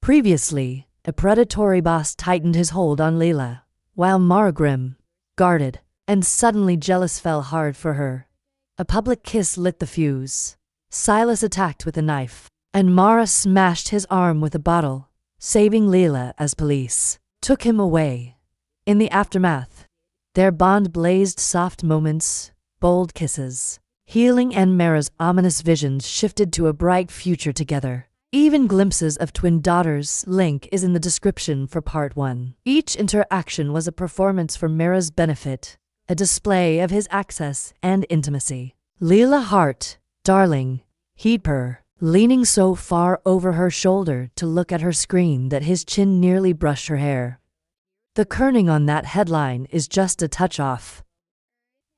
Previously, a predatory boss tightened his hold on Leela, while Mara grim, guarded, and suddenly jealous fell hard for her. A public kiss lit the fuse. Silas attacked with a knife, and Mara smashed his arm with a bottle, saving Leela as police took him away. In the aftermath, their bond blazed soft moments, bold kisses, healing, and Mara's ominous visions shifted to a bright future together. Even glimpses of twin daughters. Link is in the description for part 1. Each interaction was a performance for Mara's benefit, a display of his access and intimacy. Leela heart, darling, he'd purr, leaning so far over her shoulder to look at her screen that his chin nearly brushed her hair. The kerning on that headline is just a touch off.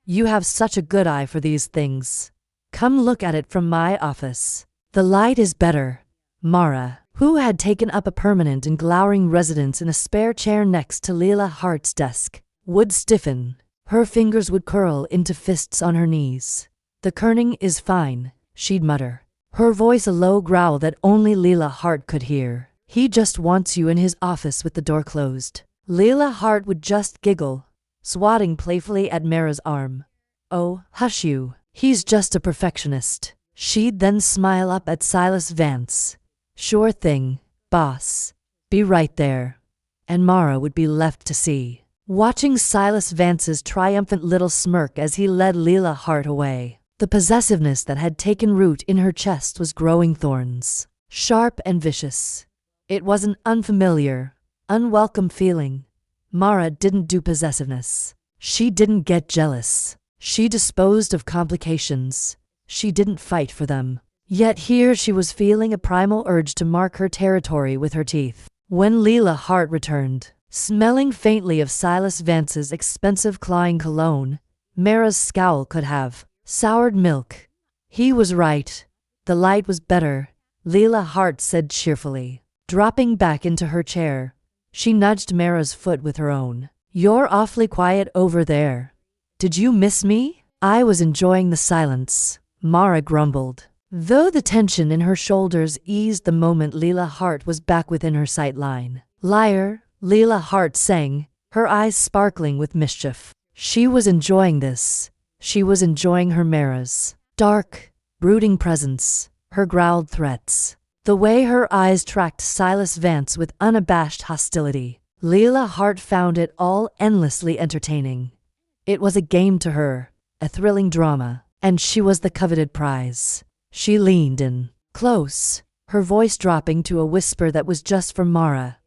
You have such a good eye for these things. Come look at it from my office. The light is better. Mara, who had taken up a permanent and glowering residence in a spare chair next to Leela Hart's desk, would stiffen. Her fingers would curl into fists on her knees. The kerning is fine, she'd mutter, her voice a low growl that only Leela Hart could hear. He just wants you in his office with the door closed. Leela Hart would just giggle, swatting playfully at Mara's arm. Oh, hush you. He's just a perfectionist. She'd then smile up at Silas Vance. Sure thing, boss. Be right there. And Mara would be left to see, watching Silas Vance's triumphant little smirk as he led Leela Hart away. The possessiveness that had taken root in her chest was growing thorns, sharp and vicious. It was an unfamiliar, unwelcome feeling. Mara didn't do possessiveness. She didn't get jealous. She disposed of complications. She didn't fight for them. Yet here she was feeling a primal urge to mark her territory with her teeth. When Leela Hart returned, smelling faintly of Silas Vance's expensive clawing cologne, Mara's scowl could have soured milk. He was right. The light was better, Leela Hart said cheerfully. Dropping back into her chair, she nudged Mara's foot with her own. You're awfully quiet over there. Did you miss me? I was enjoying the silence, Mara grumbled, though the tension in her shoulders eased the moment Leela Hart was back within her sight line. Liar, Leela Hart sang, her eyes sparkling with mischief. She was enjoying this. She was enjoying her Mara's dark, brooding presence, her growled threats, the way her eyes tracked Silas Vance with unabashed hostility. Leela Hart found it all endlessly entertaining. It was a game to her, a thrilling drama, and she was the coveted prize. She leaned in, close, her voice dropping to a whisper that was just for Mara.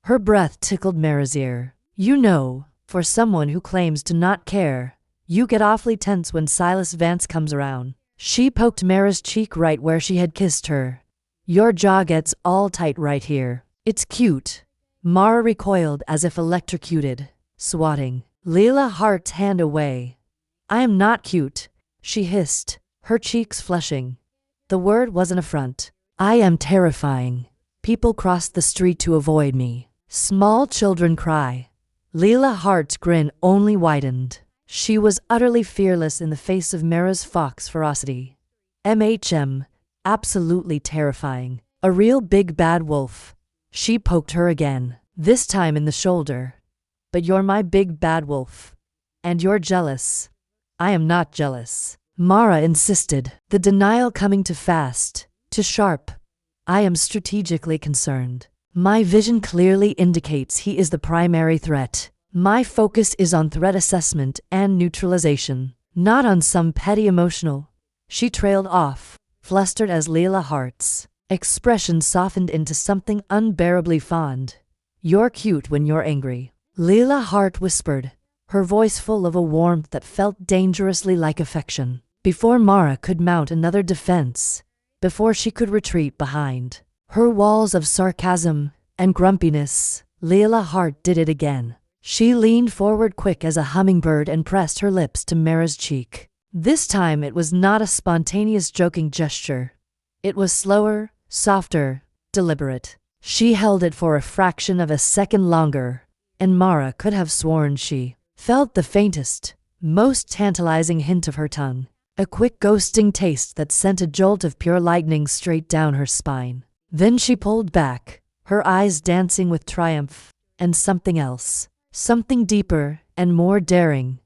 Her breath tickled Mara's ear. You know, for someone who claims to not care, you get awfully tense when Silas Vance comes around. She poked Mara's cheek right where she had kissed her. Your jaw gets all tight right here. It's cute. Mara recoiled as if electrocuted, swatting Leela Hart's hand away. I am not cute, she hissed, her cheeks flushing. The word was an affront. I am terrifying. People cross the street to avoid me. Small children cry. Leela Hart's grin only widened. She was utterly fearless in the face of Mara's fox ferocity. Absolutely terrifying. A real big bad wolf. She poked her again, this time in the shoulder. But you're my big bad wolf. And you're jealous. I am not jealous, Mara insisted, the denial coming too fast, too sharp. I am strategically concerned. My vision clearly indicates he is the primary threat. My focus is on threat assessment and neutralization, not on some petty emotional. She trailed off, flustered as Leela Hart's expression softened into something unbearably fond. You're cute when you're angry, Leela Hart whispered, her voice full of a warmth that felt dangerously like affection. Before Mara could mount another defense, before she could retreat behind her walls of sarcasm and grumpiness, Leela Hart did it again. She leaned forward quick as a hummingbird and pressed her lips to Mara's cheek. This time it was not a spontaneous joking gesture. It was slower, softer, deliberate. She held it for a fraction of a second longer, and Mara could have sworn she felt the faintest, most tantalizing hint of her tongue. A quick ghosting taste that sent a jolt of pure lightning straight down her spine. Then she pulled back, her eyes dancing with triumph, and something else. Something deeper and more daring.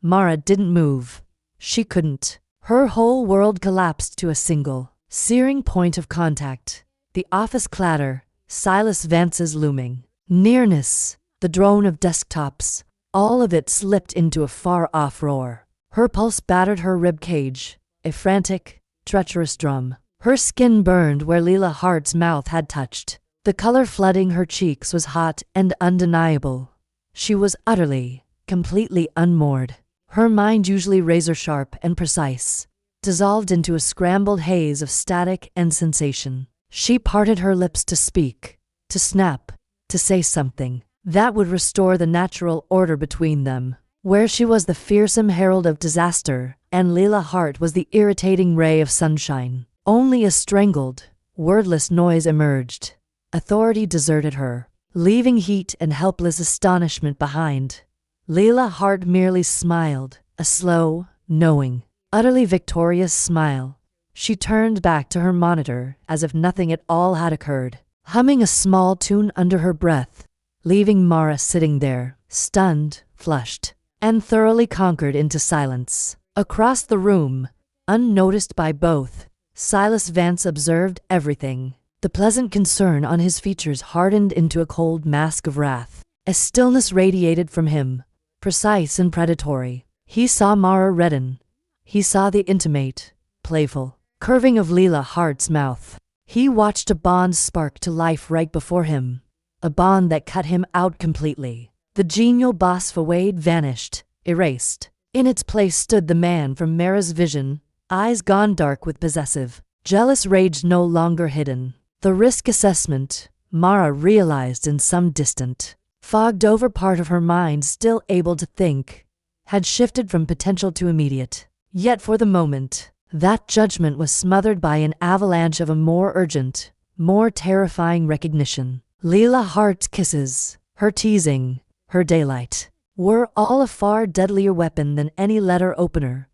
Mara didn't move. She couldn't. Her whole world collapsed to a single, searing point of contact. The office clatter, Silas Vance's looming nearness, the drone of desktops, all of it slipped into a far-off roar. Her pulse battered her rib cage, a frantic, treacherous drum. Her skin burned where Leela Hart's mouth had touched. The color flooding her cheeks was hot and undeniable. She was utterly, completely unmoored. Her mind, usually razor-sharp and precise, dissolved into a scrambled haze of static and sensation. She parted her lips to speak, to snap, to say something that would restore the natural order between them. Where she was the fearsome herald of disaster, and Leela Hart was the irritating ray of sunshine. Only a strangled, wordless noise emerged. Authority deserted her, leaving heat and helpless astonishment behind. Leela Hart merely smiled, a slow, knowing, utterly victorious smile. She turned back to her monitor as if nothing at all had occurred, humming a small tune under her breath, leaving Mara sitting there, stunned, flushed, and thoroughly conquered into silence. Across the room, unnoticed by both, Silas Vance observed everything. The pleasant concern on his features hardened into a cold mask of wrath. A stillness radiated from him, precise and predatory. He saw Mara redden. He saw the intimate, playful curving of Leela Hart's mouth. He watched a bond spark to life right before him, a bond that cut him out completely. The genial boss Fawade vanished, erased. In its place stood the man from Mara's vision, eyes gone dark with possessive, jealous rage no longer hidden. The risk assessment, Mara realized in some distant, fogged-over part of her mind still able to think, had shifted from potential to immediate. Yet for the moment, that judgment was smothered by an avalanche of a more urgent, more terrifying recognition. Leela Hart's kisses, her teasing, her daylight, were all a far deadlier weapon than any letter opener,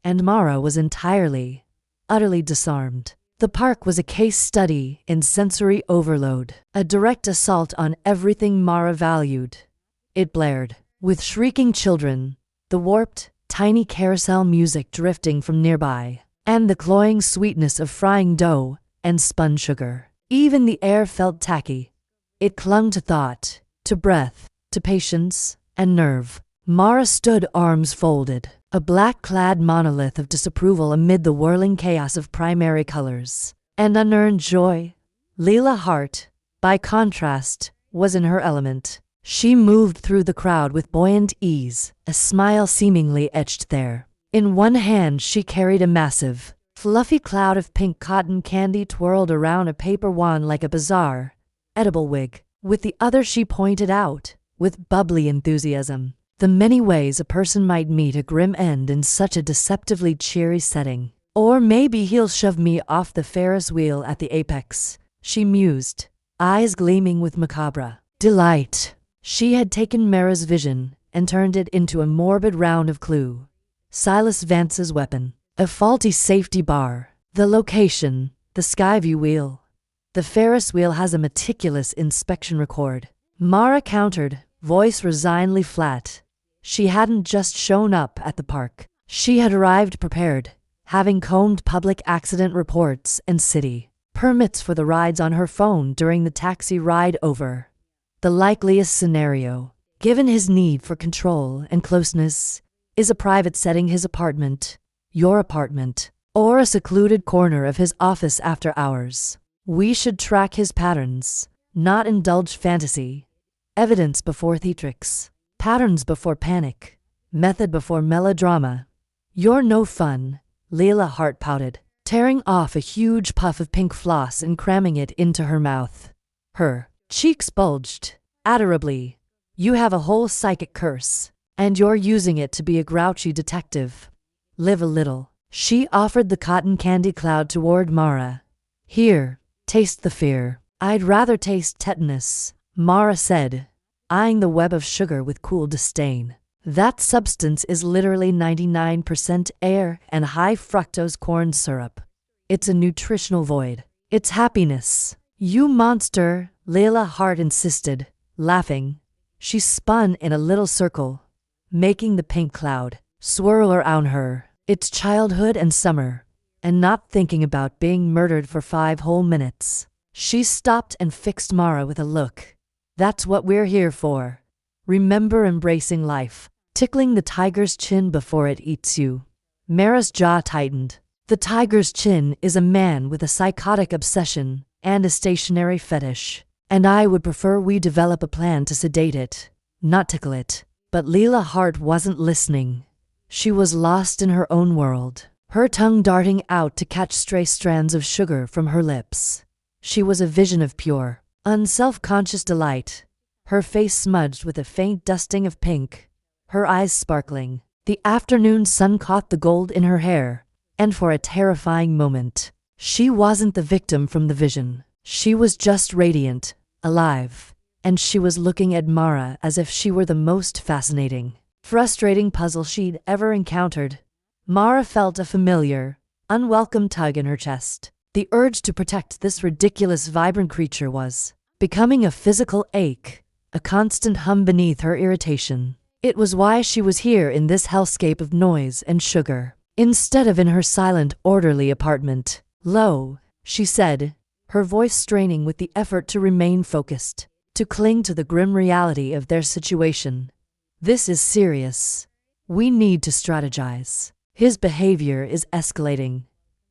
and Mara was entirely, utterly disarmed. The park was a case study in sensory overload, a direct assault on everything Mara valued. It blared, with shrieking children, the warped, tiny carousel music drifting from nearby, and the cloying sweetness of frying dough and spun sugar. Even the air felt tacky. It clung to thought, to breath, to patience and nerve. Mara stood arms folded, a black-clad monolith of disapproval amid the whirling chaos of primary colors and unearned joy. Leela Hart, by contrast, was in her element. She moved through the crowd with buoyant ease, a smile seemingly etched there. In one hand she carried a massive, fluffy cloud of pink cotton candy twirled around a paper wand like a bizarre, edible wig. With the other she pointed out, with bubbly enthusiasm, the many ways a person might meet a grim end in such a deceptively cheery setting. Or maybe he'll shove me off the Ferris wheel at the apex, she mused, eyes gleaming with macabre delight. She had taken Mara's vision and turned it into a morbid round of clue. Silas Vance's weapon, a faulty safety bar, the location, the skyview wheel. The Ferris wheel has a meticulous inspection record. Mara countered, voice resignedly flat. She hadn't just shown up at the park. She had arrived prepared, having combed public accident reports and city permits for the rides on her phone during the taxi ride over. The likeliest scenario, given his need for control and closeness, is a private setting, his apartment, your apartment, or a secluded corner of his office after hours. We should track his patterns, not indulge fantasy. Evidence before theatrics, patterns before panic, method before melodrama. You're no fun, Leela Hart pouted, tearing off a huge puff of pink floss and cramming it into her mouth. Her cheeks bulged, adorably. You have a whole psychic curse, and you're using it to be a grouchy detective. Live a little. She offered the cotton candy cloud toward Mara. Here, taste the fear. I'd rather taste tetanus, Mara said, eyeing the web of sugar with cool disdain. That substance is literally 99% air and high fructose corn syrup. It's a nutritional void. It's happiness, You monster, Layla Hart insisted, laughing. She spun in a little circle, making the pink cloud swirl around her. It's childhood and summer, and not thinking about being murdered for 5 whole minutes. She stopped and fixed Mara with a look. That's what we're here for. Remember embracing life, tickling the tiger's chin before it eats you. Mara's jaw tightened. The tiger's chin is a man with a psychotic obsession and a stationary fetish, and I would prefer we develop a plan to sedate it, not tickle it. But Layla Hart wasn't listening. She was lost in her own world, her tongue darting out to catch stray strands of sugar from her lips. She was a vision of pure, unself-conscious delight, her face smudged with a faint dusting of pink, her eyes sparkling. The afternoon sun caught the gold in her hair, and for a terrifying moment, she wasn't the victim from the vision. She was just radiant, alive, and she was looking at Mara as if she were the most fascinating, frustrating puzzle she'd ever encountered. Mara felt a familiar, unwelcome tug in her chest. The urge to protect this ridiculous, vibrant creature was becoming a physical ache, a constant hum beneath her irritation. It was why she was here in this hellscape of noise and sugar, instead of in her silent, orderly apartment. "Lo," she said, her voice straining with the effort to remain focused, to cling to the grim reality of their situation. "This is serious. We need to strategize. His behavior is escalating.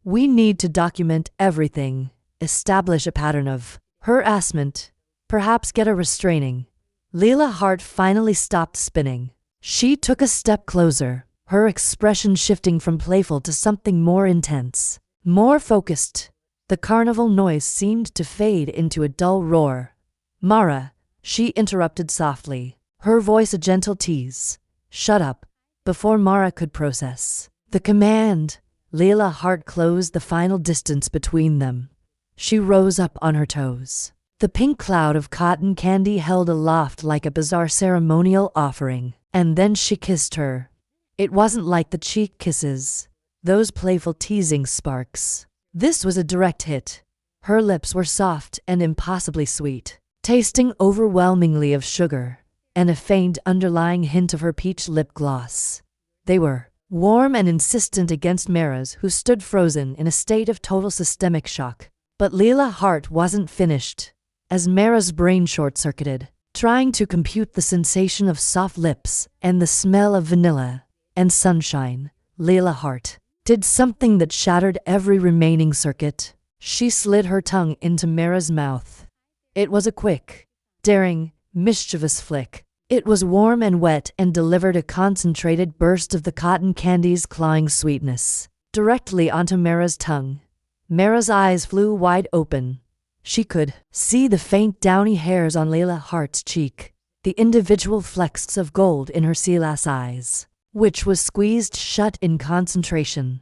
We need to document everything, establish a pattern of harassment, perhaps get a restraining." Layla Hart finally stopped spinning. She took a step closer, her expression shifting from playful to something more intense, more focused. The carnival noise seemed to fade into a dull roar. "Mara," she interrupted softly, her voice a gentle tease. "Shut up," before Mara could process the command. Layla Hart closed the final distance between them. She rose up on her toes, the pink cloud of cotton candy held aloft like a bizarre ceremonial offering, and then she kissed her. It wasn't like the cheek kisses, those playful teasing sparks. This was a direct hit. Her lips were soft and impossibly sweet, tasting overwhelmingly of sugar, and a faint underlying hint of her peach lip gloss. They were warm and insistent against Mara's, who stood frozen in a state of total systemic shock. But Layla Hart wasn't finished. As Mara's brain short-circuited, trying to compute the sensation of soft lips and the smell of vanilla and sunshine, Layla Hart did something that shattered every remaining circuit. She slid her tongue into Mara's mouth. It was a quick, daring, mischievous flick. It was warm and wet and delivered a concentrated burst of the cotton candy's clawing sweetness directly onto Mara's tongue. Mara's eyes flew wide open. She could see the faint downy hairs on Layla Hart's cheek, the individual flecks of gold in her sea lass eyes, which was squeezed shut in concentration.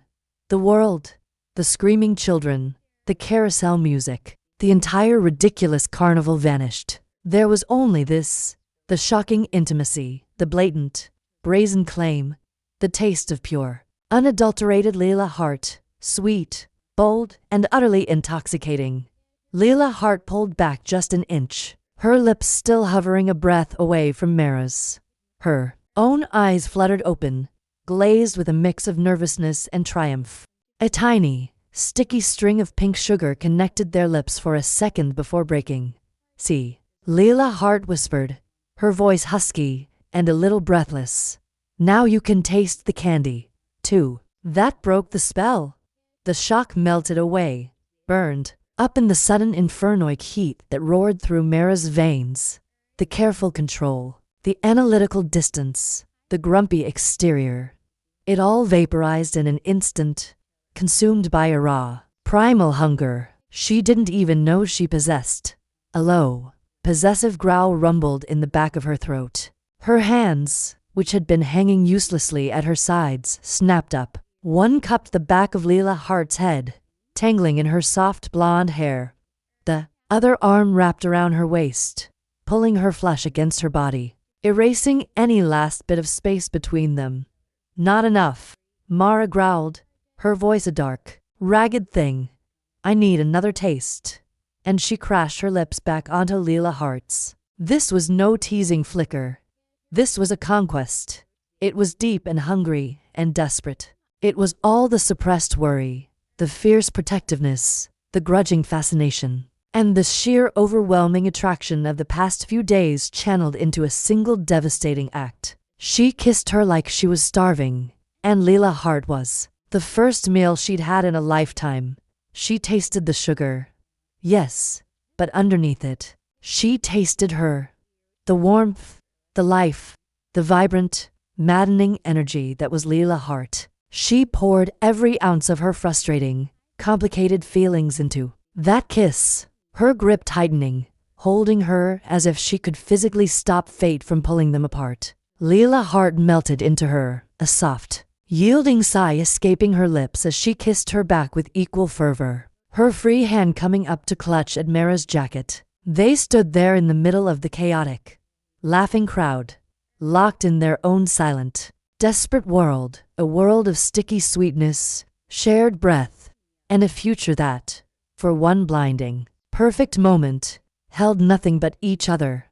The world, the screaming children, the carousel music, the entire ridiculous carnival vanished. There was only this, the shocking intimacy, the blatant, brazen claim, the taste of pure, unadulterated Layla Hart, sweet, bold, and utterly intoxicating. Layla Hart pulled back just an inch, her lips still hovering a breath away from Mara's. Her own eyes fluttered open, glazed with a mix of nervousness and triumph. A tiny, sticky string of pink sugar connected their lips for a second before breaking. "See," Layla Hart whispered, her voice husky and a little breathless. "Now you can taste the candy, too." That broke the spell. The shock melted away, burned up in the sudden infernoid heat that roared through Mara's veins. The careful control, the analytical distance, the grumpy exterior. It all vaporized in an instant, consumed by a raw, primal hunger she didn't even know she possessed. A low, possessive growl rumbled in the back of her throat. Her hands, which had been hanging uselessly at her sides, snapped up. One cupped the back of Layla Hart's head, tangling in her soft blonde hair. The other arm wrapped around her waist, pulling her flush against her body, erasing any last bit of space between them. "Not enough," Mara growled, her voice a dark, ragged thing. "I need another taste." and she crashed her lips back onto Leela Hart's. This was no teasing flicker. This was a conquest. It was deep and hungry and desperate. It was all the suppressed worry, the fierce protectiveness, the grudging fascination, and the sheer overwhelming attraction of the past few days channeled into a single devastating act. She kissed her like she was starving, and Leela Hart was. The first meal she'd had in a lifetime. She tasted the sugar. Yes, but underneath it, she tasted her. The warmth, the life, the vibrant, maddening energy that was Leela Hart. She poured every ounce of her frustrating, complicated feelings into that kiss, her grip tightening, holding her as if she could physically stop fate from pulling them apart. Leela Hart melted into her, a soft, yielding sigh escaping her lips as she kissed her back with equal fervor, her free hand coming up to clutch at Mara's jacket. They stood there in the middle of the chaotic, laughing crowd, locked in their own silent, desperate world, a world of sticky sweetness, shared breath, and a future that, for one blinding, perfect moment, held nothing but each other.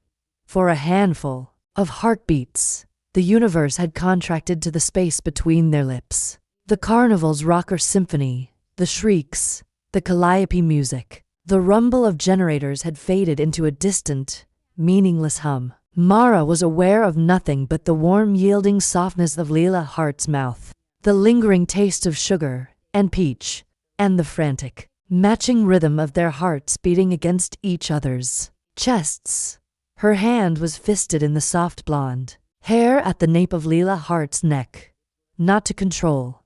For a handful of heartbeats, the universe had contracted to the space between their lips. The carnival's rocker symphony, the shrieks, the calliope music, the rumble of generators had faded into a distant, meaningless hum. Mara was aware of nothing but the warm, yielding softness of Leela Hart's mouth, the lingering taste of sugar and peach, and the frantic, matching rhythm of their hearts beating against each other's chests. Her hand was fisted in the soft blonde hair at the nape of Leela Hart's neck, not to control,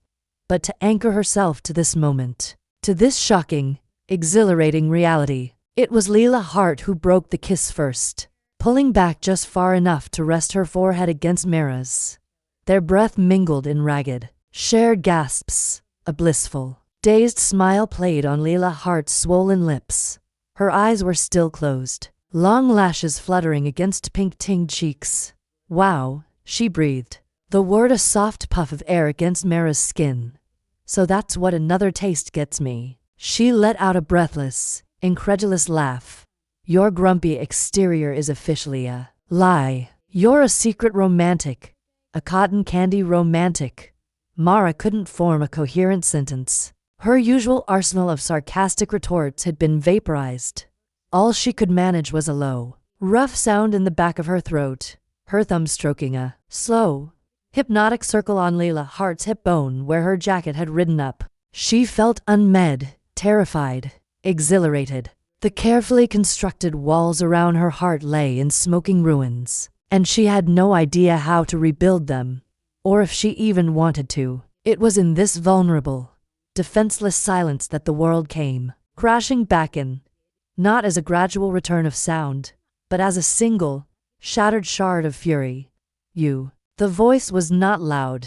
but to anchor herself to this moment, to this shocking, exhilarating reality. It was Leela Hart who broke the kiss first, pulling back just far enough to rest her forehead against Mara's. Their breath mingled in ragged, shared gasps. A blissful, dazed smile played on Leela Hart's swollen lips. Her eyes were still closed, long lashes fluttering against pink-tinged cheeks. Wow, she breathed, the word a soft puff of air against Mara's skin. So that's what another taste gets me. She let out a breathless, incredulous laugh. Your grumpy exterior is officially a lie. You're a secret romantic, a cotton candy romantic. Mara couldn't form a coherent sentence. Her usual arsenal of sarcastic retorts had been vaporized. All she could manage was a low, rough sound in the back of her throat, her thumb stroking a slow, hypnotic circle on Leela Hart's hip bone where her jacket had ridden up. She felt unmed, terrified, exhilarated. The carefully constructed walls around her heart lay in smoking ruins, and she had no idea how to rebuild them, or if she even wanted to. It was in this vulnerable, defenseless silence that the world came crashing back in, not as a gradual return of sound, but as a single, shattered shard of fury. You. The voice was not loud.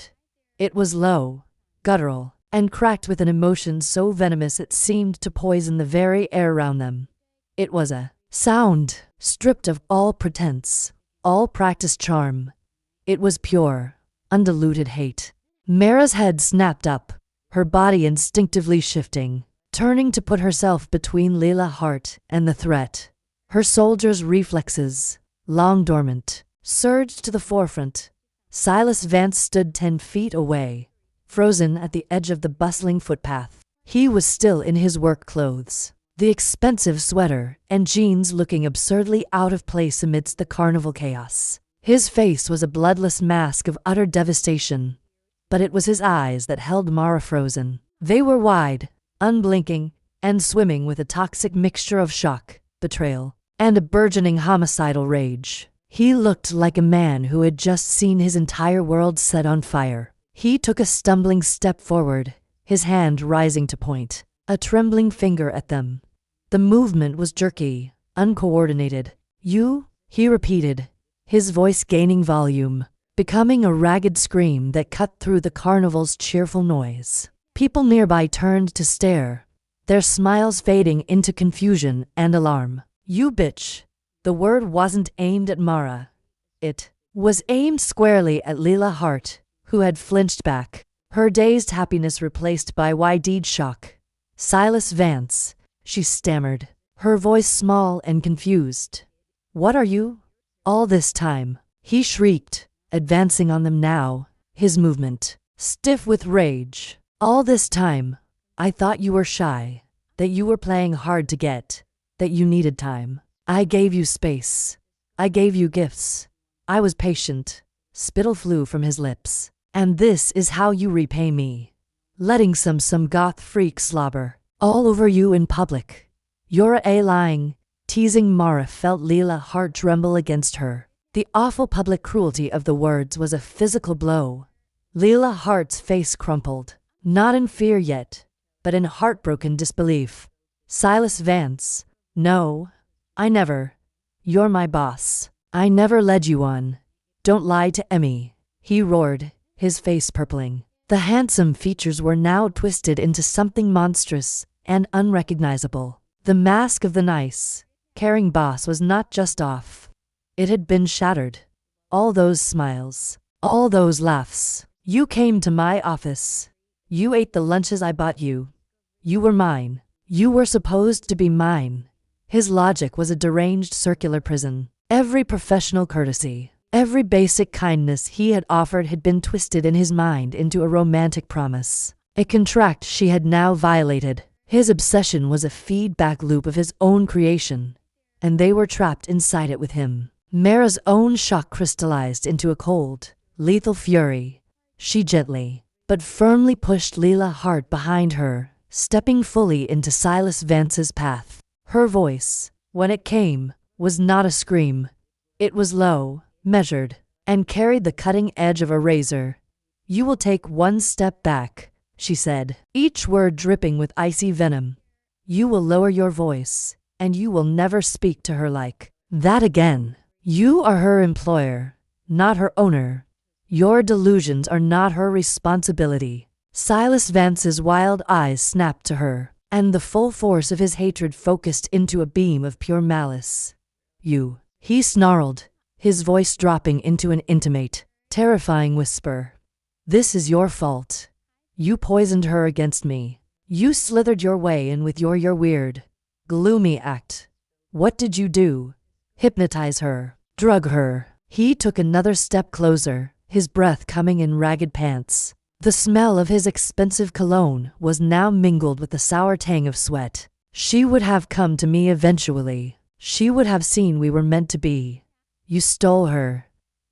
It was low, guttural, and cracked with an emotion so venomous it seemed to poison the very air around them. It was a sound stripped of all pretense, all practiced charm. It was pure, undiluted hate. Mara's head snapped up, her body instinctively shifting, turning to put herself between Leela Hart and the threat. Her soldier's reflexes, long dormant, surged to the forefront. Silas Vance stood 10 feet away, frozen at the edge of the bustling footpath. He was still in his work clothes, the expensive sweater and jeans looking absurdly out of place amidst the carnival chaos. His face was a bloodless mask of utter devastation, but it was his eyes that held Mara frozen. They were wide, unblinking, and swimming with a toxic mixture of shock, betrayal, and a burgeoning homicidal rage. He looked like a man who had just seen his entire world set on fire. He took a stumbling step forward, his hand rising to point a trembling finger at them. The movement was jerky, uncoordinated. You, he repeated, his voice gaining volume, becoming a ragged scream that cut through the carnival's cheerful noise. People nearby turned to stare, their smiles fading into confusion and alarm. You bitch. The word wasn't aimed at Mara. It was aimed squarely at Leela Hart, who had flinched back, her dazed happiness replaced by wide shock. Silas Vance, she stammered. her voice small and confused. What are you? All this time, he shrieked, advancing on them now, his movement stiff with rage. All this time, I thought you were shy, that you were playing hard to get, that you needed time. I gave you space. I gave you gifts. I was patient. Spittle flew from his lips. And this is how you repay me. Letting some goth freak slobber all over you in public. You're a lying, teasing. Mara felt Leela's heart tremble against her. The awful public cruelty of the words was a physical blow. Leela's heart's face crumpled, not in fear yet, but in heartbroken disbelief. Silas Vance, no, I never. You're my boss. I never led you on. Don't lie to Emmy, he roared, his face purpling. The handsome features were now twisted into something monstrous and unrecognizable. The mask of the nice, caring boss was not just off. It had been shattered. All those smiles, all those laughs. You came to my office. You ate the lunches I bought you. You were mine. You were supposed to be mine. His logic was a deranged circular prison. Every professional courtesy, every basic kindness he had offered had been twisted in his mind into a romantic promise. A contract she had now violated. His obsession was a feedback loop of his own creation, and they were trapped inside it with him. Mara's own shock crystallized into a cold, lethal fury. She gently, but firmly pushed Leela's heart behind her, stepping fully into Silas Vance's path. Her voice, when it came, was not a scream. It was low, measured, and carried the cutting edge of a razor. You will take one step back, she said, each word dripping with icy venom. You will lower your voice, and you will never speak to her like that again. You are her employer, not her owner. Your delusions are not her responsibility. Silas Vance's wild eyes snapped to her, and the full force of his hatred focused into a beam of pure malice. You, he snarled, his voice dropping into an intimate, terrifying whisper. This is your fault. You poisoned her against me. You slithered your way in with your weird, gloomy act. What did you do? Hypnotize her, drug her. He took another step closer, his breath coming in ragged pants. The smell of his expensive cologne was now mingled with the sour tang of sweat. She would have come to me eventually. She would have seen we were meant to be. You stole her.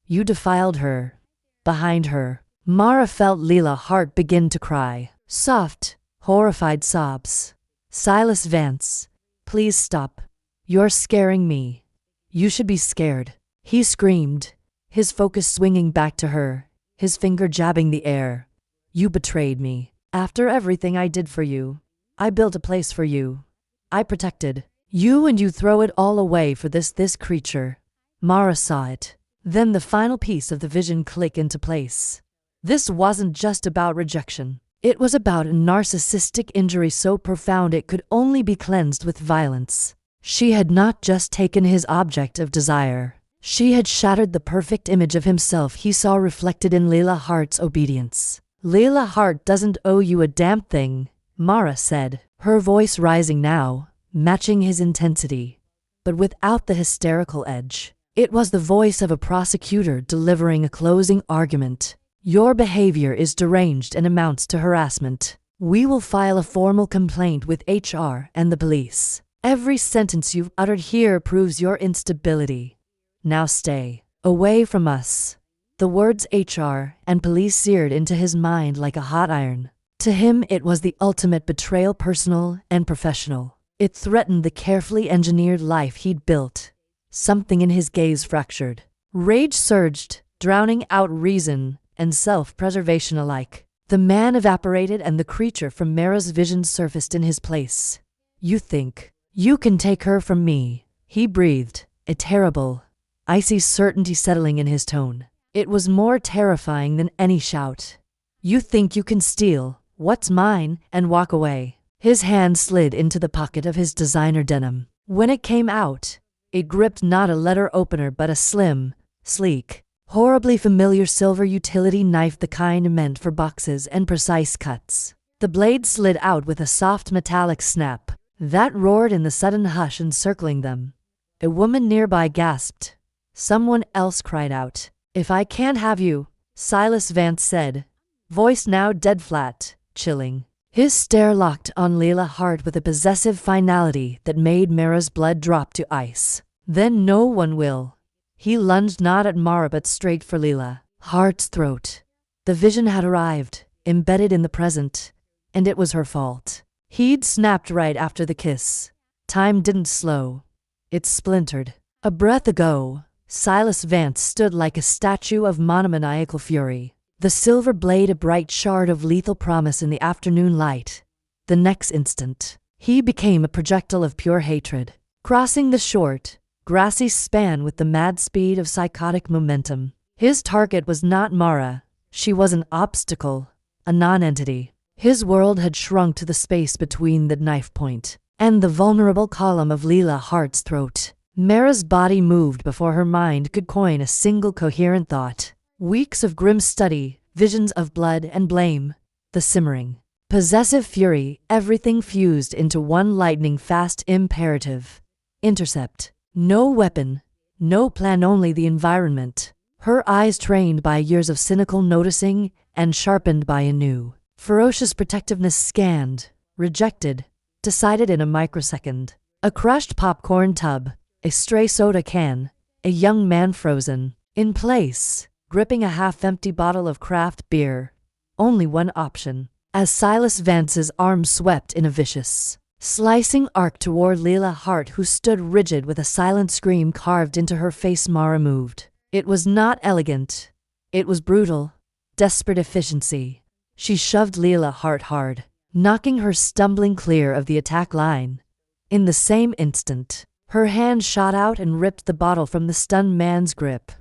You defiled her. Behind her, Mara felt Leela's heart begin to cry. Soft, horrified sobs. Silas Vance, please stop. You're scaring me. You should be scared. He screamed, his focus swinging back to her, his finger jabbing the air. You betrayed me. After everything I did for you, I built a place for you. I protected you, and you throw it all away for this creature. Mara saw it. Then the final piece of the vision click into place. This wasn't just about rejection. It was about a narcissistic injury so profound it could only be cleansed with violence. She had not just taken his object of desire. She had shattered the perfect image of himself he saw reflected in Leela's heart's obedience. Leela's heart doesn't owe you a damn thing, Mara said, her voice rising now, matching his intensity, but without the hysterical edge. It was the voice of a prosecutor delivering a closing argument. Your behavior is deranged and amounts to harassment. We will file a formal complaint with HR and the police. Every sentence you've uttered here proves your instability. Now stay away from us. The words HR and police seared into his mind like a hot iron. To him, it was the ultimate betrayal, personal and professional. It threatened the carefully engineered life he'd built. Something in his gaze fractured. Rage surged, drowning out reason and self-preservation alike. The man evaporated and the creature from Mara's vision surfaced in his place. You think you can take her from me, he breathed, a terrible, icy certainty settling in his tone. It was more terrifying than any shout. You think you can steal what's mine and walk away. His hand slid into the pocket of his designer denim. When it came out, it gripped not a letter opener but a slim, sleek, horribly familiar silver utility knife, the kind meant for boxes and precise cuts. The blade slid out with a soft metallic snap, That roared in the sudden hush encircling them. A woman nearby gasped. Someone else cried out. "If I can't have you," Silas Vance said, voice now dead flat, chilling. His stare locked on Leela Hart with a possessive finality that made Mara's blood drop to ice. "Then no one will." He lunged not at Mara but straight for Leela Hart's throat. The vision had arrived, embedded in the present, and it was her fault. He'd snapped right after the kiss. Time didn't slow. It splintered. A breath ago, Silas Vance stood like a statue of monomaniacal fury. The silver blade a bright shard of lethal promise in the afternoon light. The next instant, he became a projectile of pure hatred, crossing the short, grassy span with the mad speed of psychotic momentum. His target was not Mara. She was an obstacle, a non-entity. His world had shrunk to the space between the knife point and the vulnerable column of Leela Hart's throat. Mara's body moved before her mind could coin a single coherent thought. Weeks of grim study, visions of blood and blame, the simmering, possessive fury, everything fused into one lightning-fast imperative. Intercept. No weapon, no plan, only the environment. Her eyes trained by years of cynical noticing and sharpened by a new, ferocious protectiveness scanned, rejected, decided in a microsecond. A crushed popcorn tub, a stray soda can, a young man frozen in place, gripping a half-empty bottle of craft beer. Only one option. As Silas Vance's arm swept in a vicious, slicing arc toward Leela Hart, who stood rigid with a silent scream carved into her face, Mara moved. It was not elegant. It was brutal. Desperate efficiency. She shoved Leela Hart hard, knocking her stumbling clear of the attack line. In the same instant, her hand shot out and ripped the bottle from the stunned man's grip.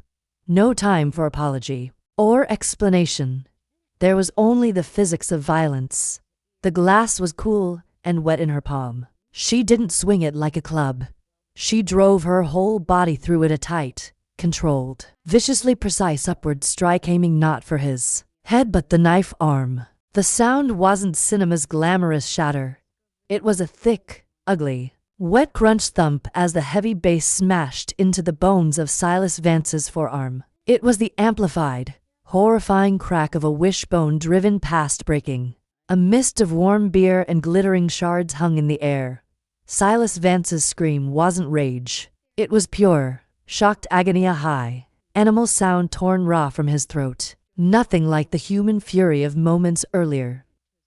No time for apology or explanation. There was only the physics of violence. The glass was cool and wet in her palm. She didn't swing it like a club. She drove her whole body through it, a tight, controlled, viciously precise upward strike, aiming not for his head but the knife arm. The sound wasn't cinema's glamorous shatter. It was a thick, ugly, wet crunch thump as the heavy bass smashed into the bones of Silas Vance's forearm. It was the amplified, horrifying crack of a wishbone driven past breaking. A mist of warm beer and glittering shards hung in the air. Silas Vance's scream wasn't rage. It was pure, shocked agony, a high, animal sound torn raw from his throat. Nothing like the human fury of moments earlier.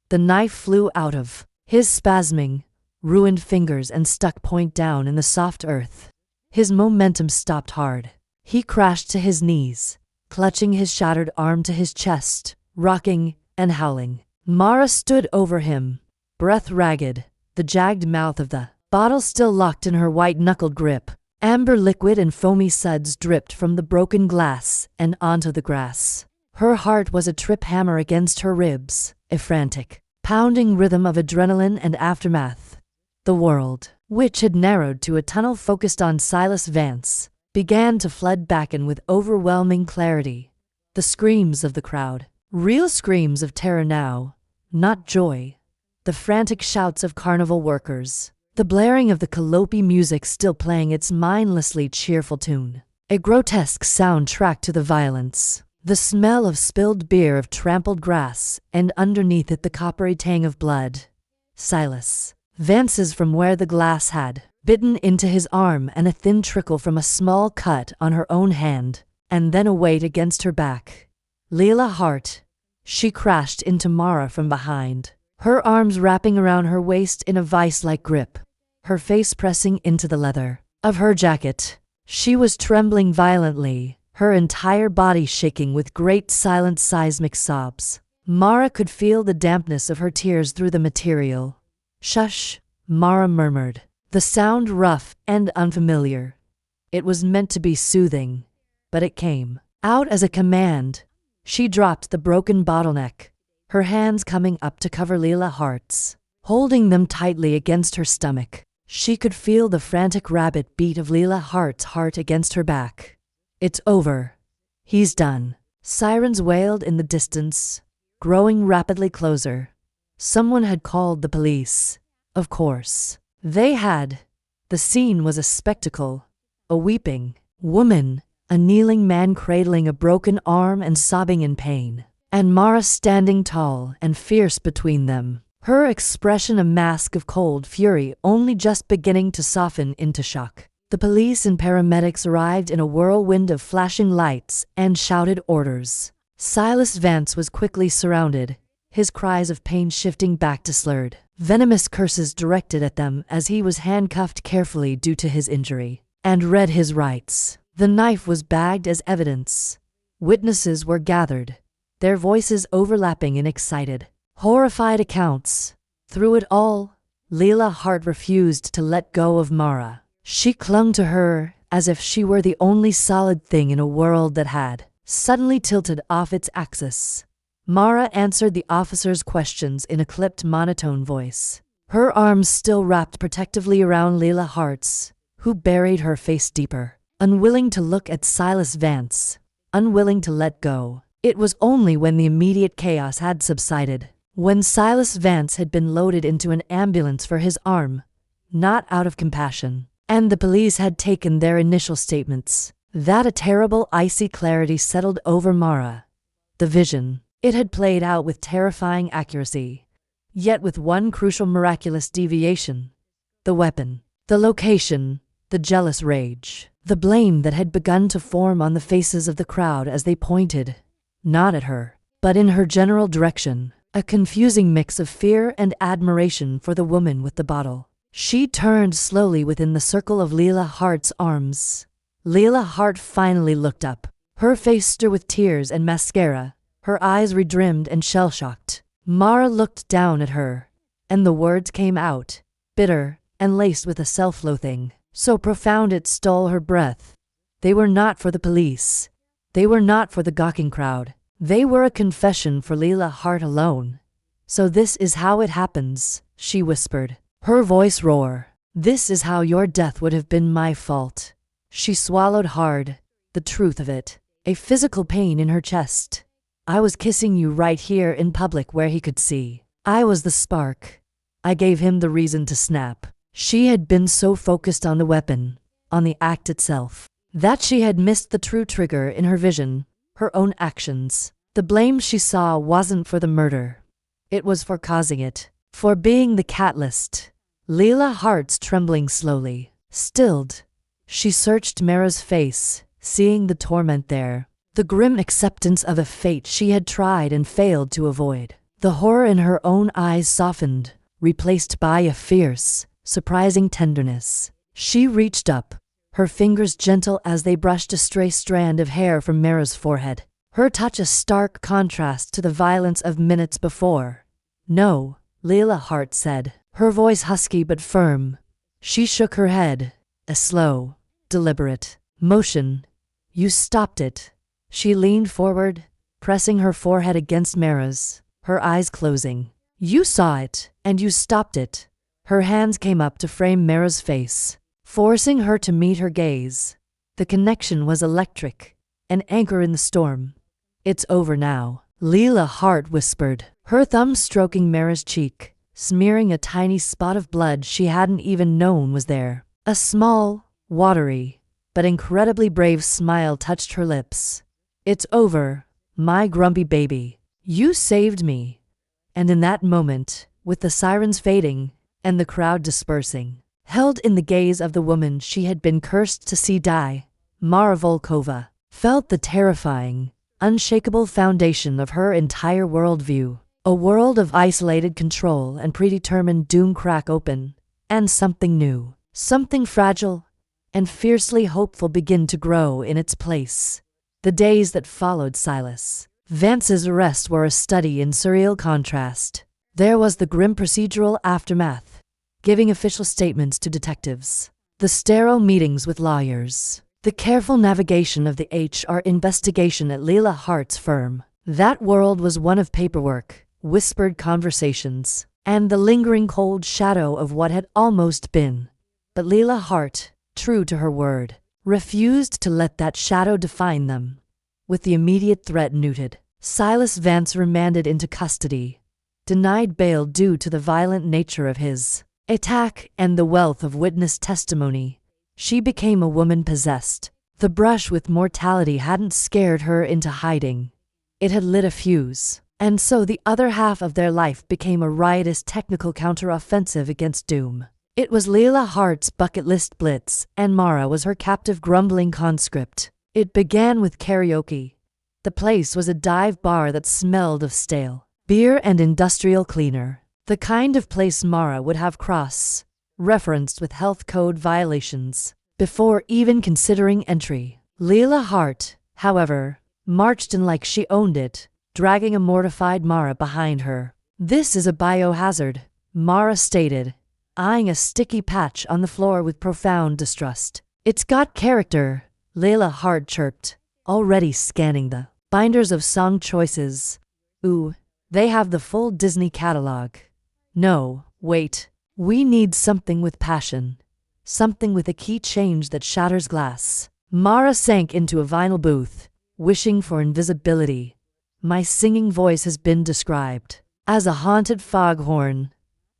The knife flew out of his spasming, ruined fingers and stuck point down in the soft earth. His momentum stopped hard. He crashed to his knees, clutching his shattered arm to his chest, rocking and howling. Mara stood over him, breath ragged, the jagged mouth of the bottle still locked in her white-knuckled grip. Amber liquid and foamy suds dripped from the broken glass and onto the grass. Her heart was a trip hammer against her ribs, a frantic, pounding rhythm of adrenaline and aftermath. The world, which had narrowed to a tunnel focused on Silas Vance, began to flood back in with overwhelming clarity. The screams of the crowd, real screams of terror now, not joy. The frantic shouts of carnival workers, the blaring of the calliope music still playing its mindlessly cheerful tune. A grotesque soundtrack to the violence. The smell of spilled beer, of trampled grass, and underneath it the coppery tang of blood. Silas Vance's from where the glass had bitten into his arm, and a thin trickle from a small cut on her own hand, and then a weight against her back. Leela Hart. She crashed into Mara from behind, her arms wrapping around her waist in a vice-like grip, her face pressing into the leather of her jacket. She was trembling violently, her entire body shaking with great silent seismic sobs. Mara could feel the dampness of her tears through the material. "Shush," Mara murmured, the sound rough and unfamiliar. It was meant to be soothing, but it came out as a command. She dropped the broken bottleneck, her hands coming up to cover Leela Hart's, holding them tightly against her stomach. She could feel the frantic rabbit beat of Leela Hart's heart against her back. "It's over. He's done." Sirens wailed in the distance, growing rapidly closer. Someone had called the police. Of course. They had. The scene was a spectacle. A weeping woman, a kneeling man cradling a broken arm and sobbing in pain, and Mara standing tall and fierce between them, her expression a mask of cold fury only just beginning to soften into shock. The police and paramedics arrived in a whirlwind of flashing lights and shouted orders. Silas Vance was quickly surrounded, his cries of pain shifting back to slurred, venomous curses directed at them as he was handcuffed carefully due to his injury, and read his rights. The knife was bagged as evidence. Witnesses were gathered, their voices overlapping in excited, horrified accounts. Through it all, Leela Hart refused to let go of Mara. She clung to her as if she were the only solid thing in a world that had suddenly tilted off its axis. Mara answered the officer's questions in a clipped, monotone voice, her arms still wrapped protectively around Leela Hart's, who buried her face deeper, unwilling to look at Silas Vance, unwilling to let go. It was only when the immediate chaos had subsided, when Silas Vance had been loaded into an ambulance for his arm, not out of compassion, and the police had taken their initial statements, that a terrible icy clarity settled over Mara. The vision, it had played out with terrifying accuracy, yet with one crucial miraculous deviation: the weapon, the location, the jealous rage, the blame that had begun to form on the faces of the crowd as they pointed, not at her, but in her general direction, a confusing mix of fear and admiration for the woman with the bottle. She turned slowly within the circle of Leela Hart's arms. Leela Hart finally looked up, her face stirred with tears and mascara, her eyes redrimmed and shell-shocked. Mara looked down at her, and the words came out, bitter and laced with a self-loathing, so profound it stole her breath. They were not for the police. They were not for the gawking crowd. They were a confession for Leela Hart alone. "So this is how it happens," she whispered, her voice roar. "This is how your death would have been my fault." She swallowed hard, the truth of it, a physical pain in her chest. "I was kissing you right here in public where he could see. I was the spark. I gave him the reason to snap." She had been so focused on the weapon, on the act itself, that she had missed the true trigger in her vision, her own actions. The blame she saw wasn't for the murder. It was for causing it, for being the catalyst. Leela Hart's trembling slowly stilled. She searched Mara's face, seeing the torment there, the grim acceptance of a fate she had tried and failed to avoid. The horror in her own eyes softened, replaced by a fierce, surprising tenderness. She reached up, her fingers gentle as they brushed a stray strand of hair from Mara's forehead, her touch a stark contrast to the violence of minutes before. "No," Leela Hart said, her voice husky but firm. She shook her head, a slow, deliberate motion. "You stopped it." She leaned forward, pressing her forehead against Mara's, her eyes closing. "You saw it, and you stopped it." Her hands came up to frame Mara's face, forcing her to meet her gaze. The connection was electric, an anchor in the storm. "It's over now," Leela Hart whispered, her thumb stroking Mara's cheek, smearing a tiny spot of blood she hadn't even known was there. A small, watery, but incredibly brave smile touched her lips. "It's over, my grumpy baby. You saved me." And in that moment, with the sirens fading and the crowd dispersing, held in the gaze of the woman she had been cursed to see die, Mara Volkova felt the terrifying, unshakable foundation of her entire worldview. A world of isolated control and predetermined doom crack open, and something new, something fragile and fiercely hopeful begin to grow in its place. The days that followed Silas Vance's arrest were a study in surreal contrast. There was the grim procedural aftermath, giving official statements to detectives, the sterile meetings with lawyers, the careful navigation of the HR investigation at Leela Hart's firm. That world was one of paperwork, whispered conversations, and the lingering cold shadow of what had almost been. But Leela Hart, true to her word, refused to let that shadow define them. With the immediate threat mooted, Silas Vance remanded into custody, denied bail due to the violent nature of his attack, and the wealth of witness testimony. She became a woman possessed. The brush with mortality hadn't scared her into hiding. It had lit a fuse. And so the other half of their life became a riotous technical counter-offensive against doom. It was Leela Hart's bucket list blitz, and Mara was her captive grumbling conscript. It began with karaoke. The place was a dive bar that smelled of stale beer and industrial cleaner. The kind of place Mara would have cross-referenced with health code violations before even considering entry. Leela Hart, however, marched in like she owned it, dragging a mortified Mara behind her. "This is a biohazard," Mara stated, eyeing a sticky patch on the floor with profound distrust. "It's got character," Leela Hart chirped, already scanning the binders of song choices. "Ooh, they have the full Disney catalog." "No, wait. We need something with passion. Something with a key change that shatters glass." Mara sank into a vinyl booth, wishing for invisibility. "My singing voice has been described as a haunted foghorn.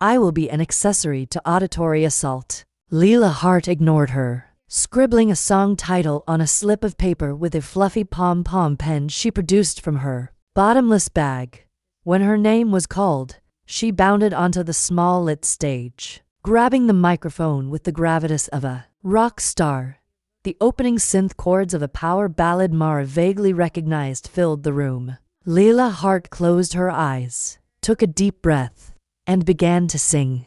I will be an accessory to auditory assault." Leela Hart ignored her, scribbling a song title on a slip of paper with a fluffy pom-pom pen she produced from her bottomless bag. When her name was called, she bounded onto the small lit stage, grabbing the microphone with the gravitas of a rock star. The opening synth chords of a power ballad Mara vaguely recognized filled the room. Leela Hart closed her eyes, took a deep breath, and began to sing.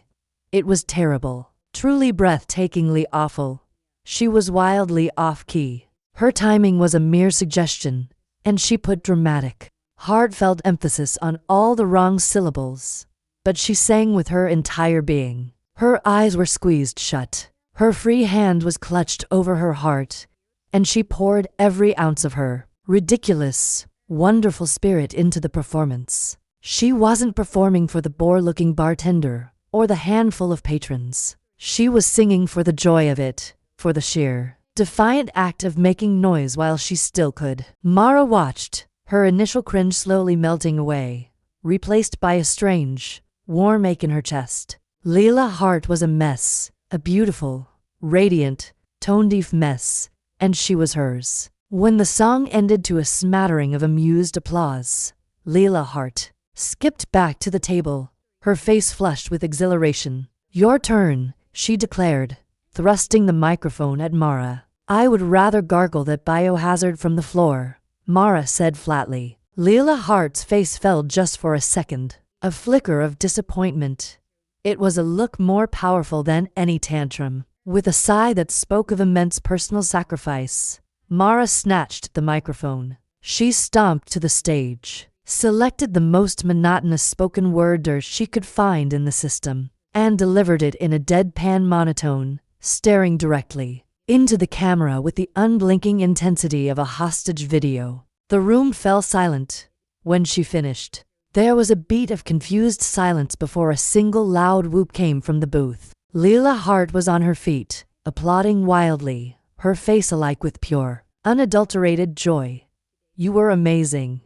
It was terrible, truly breathtakingly awful. She was wildly off-key. Her timing was a mere suggestion, and she put dramatic, heartfelt emphasis on all the wrong syllables. But she sang with her entire being. Her eyes were squeezed shut. Her free hand was clutched over her heart, and she poured every ounce of her ridiculous, wonderful spirit into the performance. She wasn't performing for the bore-looking bartender or the handful of patrons. She was singing for the joy of it, for the sheer, defiant act of making noise while she still could. Mara watched, her initial cringe slowly melting away, replaced by a strange, warm ache in her chest. Leela Hart was a mess, a beautiful, radiant, tone-deaf mess, and she was hers. When the song ended to a smattering of amused applause, Leela Hart skipped back to the table, her face flushed with exhilaration. "Your turn," she declared, thrusting the microphone at Mara. "I would rather gargle that biohazard from the floor," Mara said flatly. Leela Hart's face fell just for a second, a flicker of disappointment. It was a look more powerful than any tantrum. With a sigh that spoke of immense personal sacrifice, Mara snatched the microphone. She stomped to the stage, selected the most monotonous spoken word dirt she could find in the system, and delivered it in a deadpan monotone, staring directly into the camera with the unblinking intensity of a hostage video. The room fell silent when she finished. There was a beat of confused silence before a single loud whoop came from the booth. Leela Hart was on her feet, applauding wildly, her face alight with pure, unadulterated joy. "You were amazing.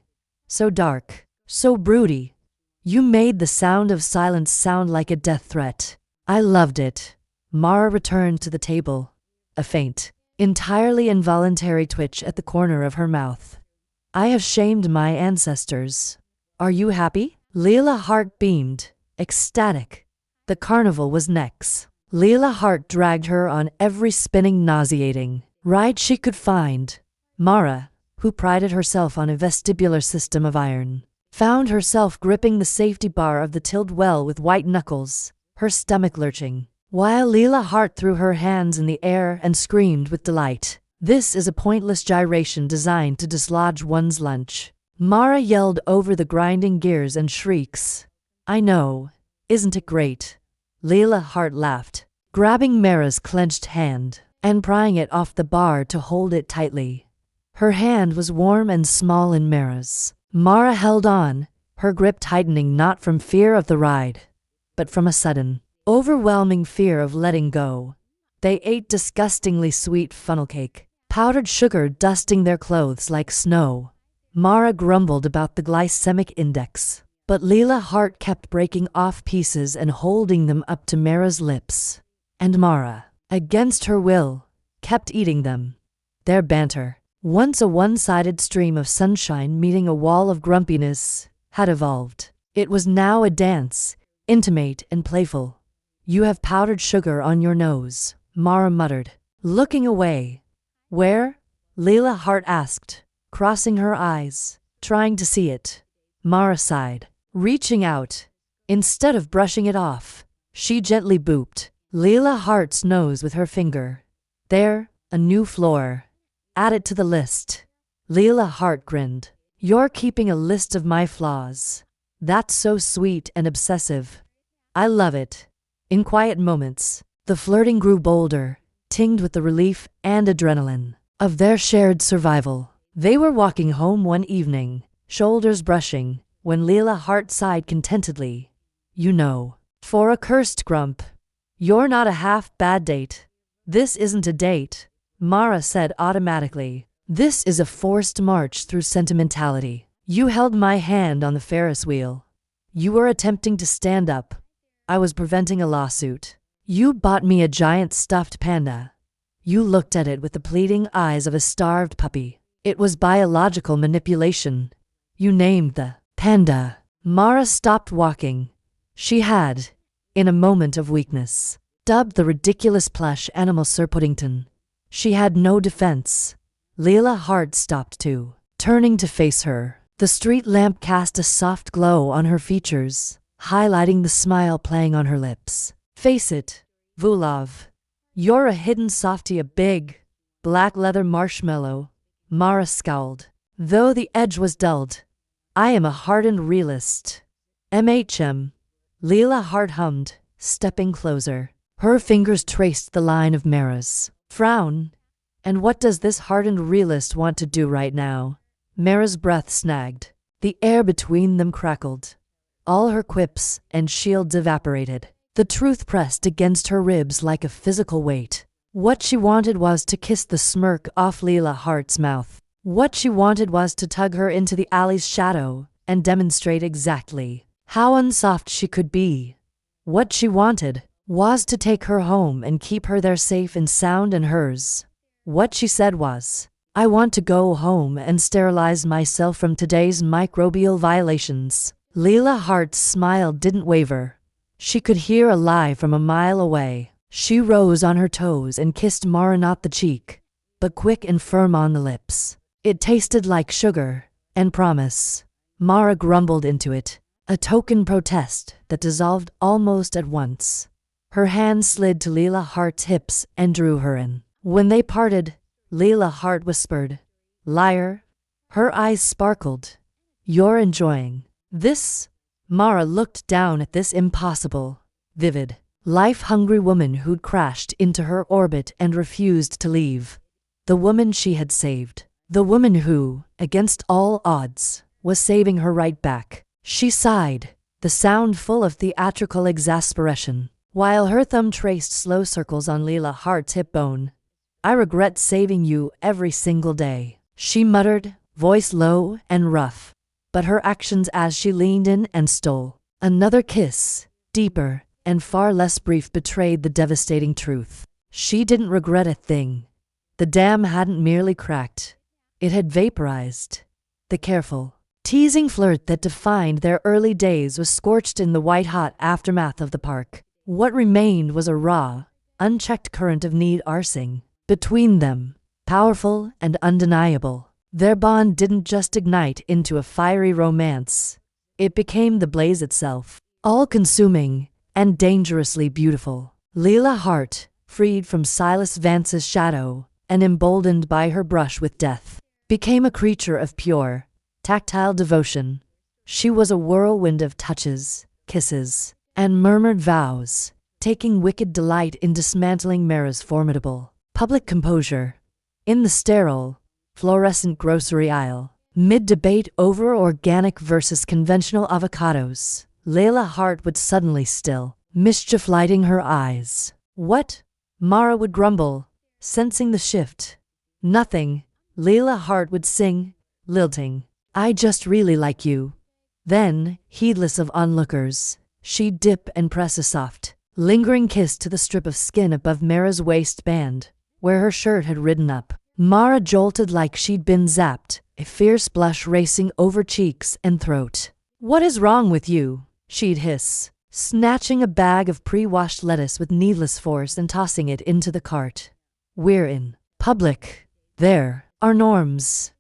So dark, so broody. You made the sound of silence sound like a death threat. I loved it." Mara returned to the table, a faint, entirely involuntary twitch at the corner of her mouth. "I have shamed my ancestors. Are you happy?" Leela Hart beamed, ecstatic. The carnival was next. Leela Hart dragged her on every spinning, nauseating ride she could find. Mara, who prided herself on a vestibular system of iron, found herself gripping the safety bar of the tiled well with white knuckles, her stomach lurching, while Leela Hart threw her hands in the air and screamed with delight. "This is a pointless gyration designed to dislodge one's lunch," Mara yelled over the grinding gears and shrieks. "I know. Isn't it great?" Leela Hart laughed, grabbing Mara's clenched hand and prying it off the bar to hold it tightly. Her hand was warm and small in Mara's. Mara held on, her grip tightening not from fear of the ride, but from a sudden, overwhelming fear of letting go. They ate disgustingly sweet funnel cake, powdered sugar dusting their clothes like snow. Mara grumbled about the glycemic index. But Leela Hart kept breaking off pieces and holding them up to Mara's lips. And Mara, against her will, kept eating them. Their banter, once a one-sided stream of sunshine meeting a wall of grumpiness, had evolved. It was now a dance, intimate and playful. "You have powdered sugar on your nose," Mara muttered, looking away. "Where?" Leela Hart asked, crossing her eyes, trying to see it. Mara sighed, reaching out. Instead of brushing it off, she gently booped Leela Hart's nose with her finger. "There, a new floor. Add it to the list." Leela Hart grinned. "You're keeping a list of my flaws. That's so sweet and obsessive. I love it." In quiet moments, the flirting grew bolder, tinged with the relief and adrenaline of their shared survival. They were walking home one evening, shoulders brushing, when Leela Hart sighed contentedly. "You know, for a cursed grump, you're not a half-bad date." "This isn't a date," Mara said automatically. "This is a forced march through sentimentality. You held my hand on the Ferris wheel. You were attempting to stand up. I was preventing a lawsuit. You bought me a giant stuffed panda. You looked at it with the pleading eyes of a starved puppy. It was biological manipulation. You named the panda." Mara stopped walking. She had, in a moment of weakness, dubbed the ridiculous plush animal Sir Puddington. She had no defense. Leela Hart stopped too, turning to face her. The street lamp cast a soft glow on her features, highlighting the smile playing on her lips. "Face it, Vulov. You're a hidden softy, a big, black leather marshmallow." Mara scowled, though the edge was dulled. "I am a hardened realist." "MHM." Leela Hart hummed, stepping closer. Her fingers traced the line of Mara's frown. "And what does this hardened realist want to do right now?" Mara's breath snagged. The air between them crackled. All her quips and shields evaporated. The truth pressed against her ribs like a physical weight. What she wanted was to kiss the smirk off Leela Hart's mouth. What she wanted was to tug her into the alley's shadow and demonstrate exactly how unsoft she could be. What she wanted was to take her home and keep her there safe and sound and hers. What she said was, "I want to go home and sterilize myself from today's microbial violations." Leela Hart's smile didn't waver. She could hear a lie from a mile away. She rose on her toes and kissed Mara, not the cheek, but quick and firm on the lips. It tasted like sugar and promise. Mara grumbled into it, a token protest that dissolved almost at once. Her hand slid to Leela Hart's hips and drew her in. When they parted, Leela Hart whispered, "Liar." Her eyes sparkled. "You're enjoying this?" Mara looked down at this impossible, vivid, life-hungry woman who'd crashed into her orbit and refused to leave. The woman she had saved. The woman who, against all odds, was saving her right back. She sighed, the sound full of theatrical exasperation, while her thumb traced slow circles on Leela Hart's hip bone. "I regret saving you every single day," she muttered, voice low and rough. But her actions as she leaned in and stole another kiss, deeper and far less brief, betrayed the devastating truth. She didn't regret a thing. The dam hadn't merely cracked. It had vaporized. The careful, teasing flirt that defined their early days was scorched in the white-hot aftermath of the park. What remained was a raw, unchecked current of need arsing between them, powerful and undeniable. Their bond didn't just ignite into a fiery romance. It became the blaze itself, all-consuming and dangerously beautiful. Leela Hart, freed from Silas Vance's shadow and emboldened by her brush with death, became a creature of pure, tactile devotion. She was a whirlwind of touches, kisses, and murmured vows, taking wicked delight in dismantling Mara's formidable public composure. In the sterile, fluorescent grocery aisle, mid-debate over organic versus conventional avocados, Leela Hart would suddenly still, mischief lighting her eyes. "What?" Mara would grumble, sensing the shift. "Nothing," Leela Hart would sing, lilting. "I just really like you." Then, heedless of onlookers, she'd dip and press a soft, lingering kiss to the strip of skin above Mara's waistband, where her shirt had ridden up. Mara jolted like she'd been zapped, a fierce blush racing over cheeks and throat. "What is wrong with you?" she'd hiss, snatching a bag of pre-washed lettuce with needless force and tossing it into the cart. "We're in public. There are norms."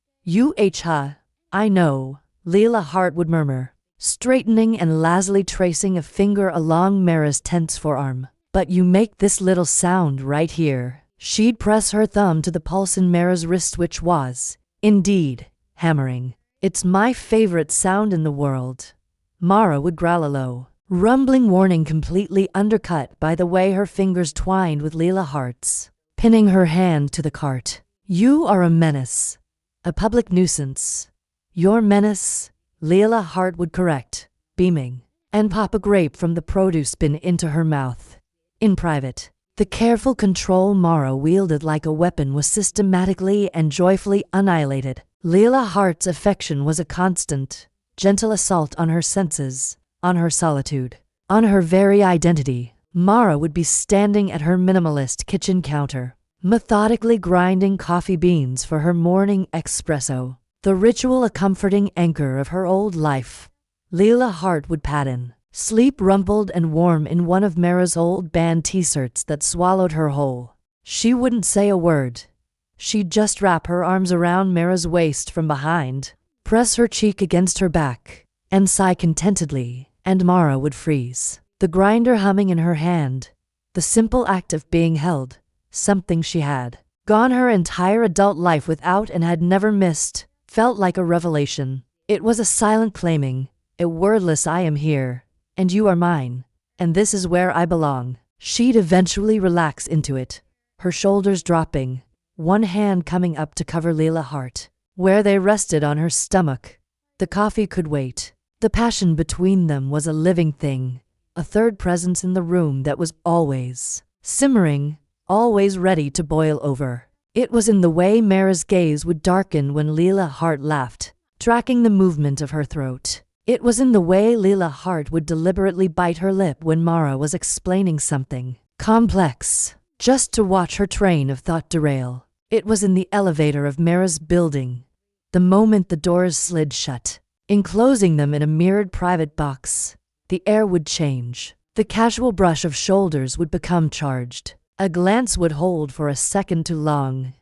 I know," Leela Hart would murmur, straightening and lazily tracing a finger along Mara's tense forearm. "But you make this little sound right here." She'd press her thumb to the pulse in Mara's wrist, which was, indeed, hammering. "It's my favorite sound in the world." Mara would growl a low, rumbling warning completely undercut by the way her fingers twined with Leela Hart's, pinning her hand to the cart. "You are a menace. A public nuisance." "Your menace," Leela Hart would correct, beaming, and pop a grape from the produce bin into her mouth. In private, the careful control Mara wielded like a weapon was systematically and joyfully annihilated. Leela Hart's affection was a constant, gentle assault on her senses, on her solitude, on her very identity. Mara would be standing at her minimalist kitchen counter, methodically grinding coffee beans for her morning espresso, the ritual a comforting anchor of her old life. Leela Hart would pattern, sleep rumpled and warm in one of Mara's old band t-shirts that swallowed her whole. She wouldn't say a word. She'd just wrap her arms around Mara's waist from behind, press her cheek against her back, and sigh contentedly, and Mara would freeze, the grinder humming in her hand. The simple act of being held, something she had gone her entire adult life without and had never missed, felt like a revelation. It was a silent claiming, a wordless "I am here, and you are mine, and this is where I belong." She'd eventually relax into it, her shoulders dropping, one hand coming up to cover Leela Hart, where they rested on her stomach. The coffee could wait. The passion between them was a living thing, a third presence in the room that was always simmering, always ready to boil over. It was in the way Mara's gaze would darken when Leela Hart laughed, tracking the movement of her throat. It was in the way Leela Hart would deliberately bite her lip when Mara was explaining something complex, just to watch her train of thought derail. It was in the elevator of Mara's building, the moment the doors slid shut, enclosing them in a mirrored private box. The air would change. The casual brush of shoulders would become charged. A glance would hold for a second too long.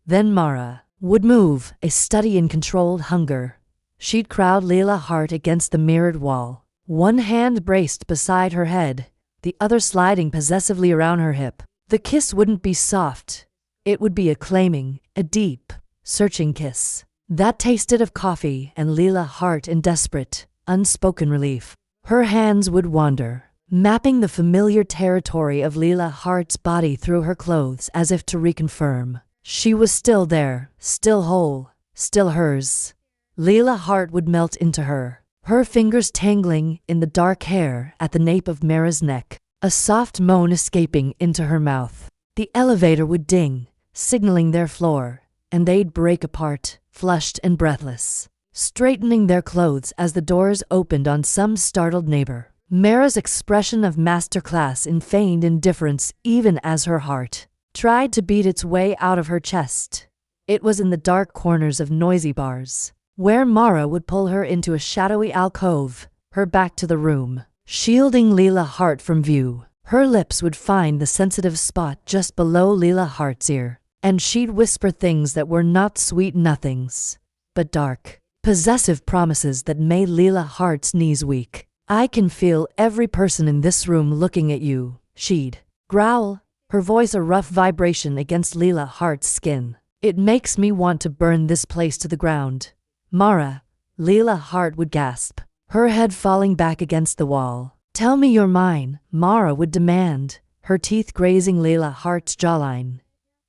Then Mara would move, a study in controlled hunger. She'd crowd Leela Hart against the mirrored wall, one hand braced beside her head, the other sliding possessively around her hip. The kiss wouldn't be soft. It would be a claiming, a deep, searching kiss that tasted of coffee and Leela Hart in desperate, unspoken relief. Her hands would wander, mapping the familiar territory of Leela Hart's body through her clothes as if to reconfirm she was still there, still whole, still hers. Leela Hart would melt into her, her fingers tangling in the dark hair at the nape of Mara's neck, a soft moan escaping into her mouth. The elevator would ding, signaling their floor, and they'd break apart, flushed and breathless, straightening their clothes as the doors opened on some startled neighbor. Mara's expression of masterclass in feigned indifference even as her heart tried to beat its way out of her chest. It was in the dark corners of noisy bars, where Mara would pull her into a shadowy alcove, her back to the room, shielding Leela Hart from view. Her lips would find the sensitive spot just below Leela Hart's ear, and she'd whisper things that were not sweet nothings, but dark, possessive promises that made Leela Hart's knees weak. "I can feel every person in this room looking at you," she'd growl, her voice a rough vibration against Leela Hart's skin. "It makes me want to burn this place to the ground." "Mara," Leela Hart would gasp, her head falling back against the wall. "Tell me you're mine," Mara would demand, her teeth grazing Leela Hart's jawline.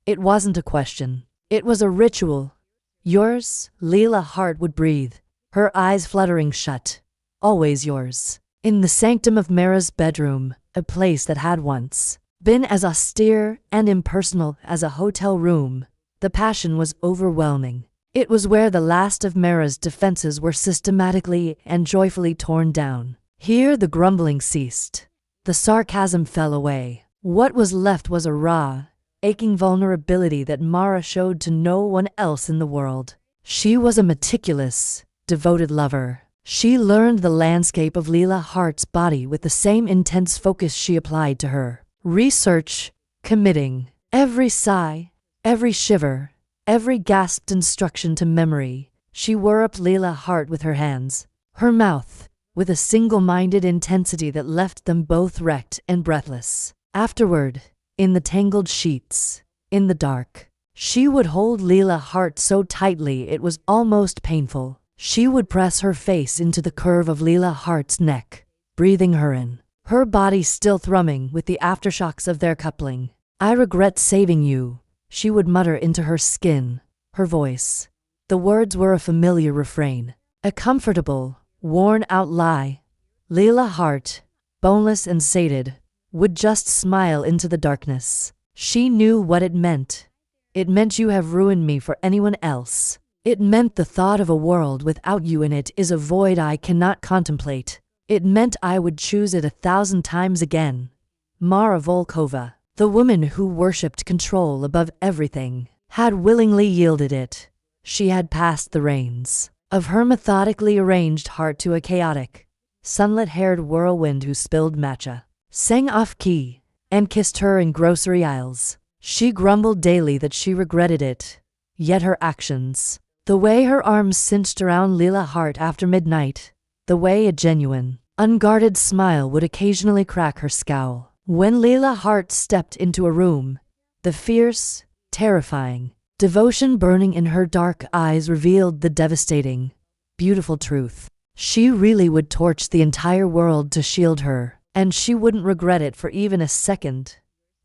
It wasn't a question. It was a ritual. "Yours," Leela Hart would breathe, her eyes fluttering shut. "Always yours." In the sanctum of Mara's bedroom, a place that had once been as austere and impersonal as a hotel room, the passion was overwhelming. It was where the last of Mara's defenses were systematically and joyfully torn down. Here the grumbling ceased. The sarcasm fell away. What was left was a raw, aching vulnerability that Mara showed to no one else in the world. She was a meticulous, devoted lover. She learned the landscape of Leela Hart's body with the same intense focus she applied to her. Research, committing every sigh, every shiver, every gasped instruction to memory. She worked Leela Hart with her hands, her mouth, with a single-minded intensity that left them both wrecked and breathless. Afterward, in the tangled sheets, in the dark, she would hold Leela Hart so tightly it was almost painful. She would press her face into the curve of Leela Hart's neck, breathing her in, her body still thrumming with the aftershocks of their coupling. "I regret saving you," she would mutter into her skin, her voice. The words were a familiar refrain, a comfortable, worn-out lie. Leela Hart, boneless and sated, would just smile into the darkness. She knew what it meant. It meant you have ruined me for anyone else. It meant the thought of a world without you in it is a void I cannot contemplate. It meant I would choose it 1,000 times again. Mara Volkova, the woman who worshipped control above everything, had willingly yielded it. She had passed the reins of her methodically arranged heart to a chaotic, sunlit-haired whirlwind who spilled matcha, sang off-key, and kissed her in grocery aisles. She grumbled daily that she regretted it, yet her actions, the way her arms cinched around Leela Hart after midnight, the way a genuine, unguarded smile would occasionally crack her scowl. When Leela Hart stepped into a room, the fierce, terrifying devotion burning in her dark eyes revealed the devastating, beautiful truth. She really would torch the entire world to shield her, and she wouldn't regret it for even a second.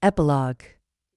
Epilogue.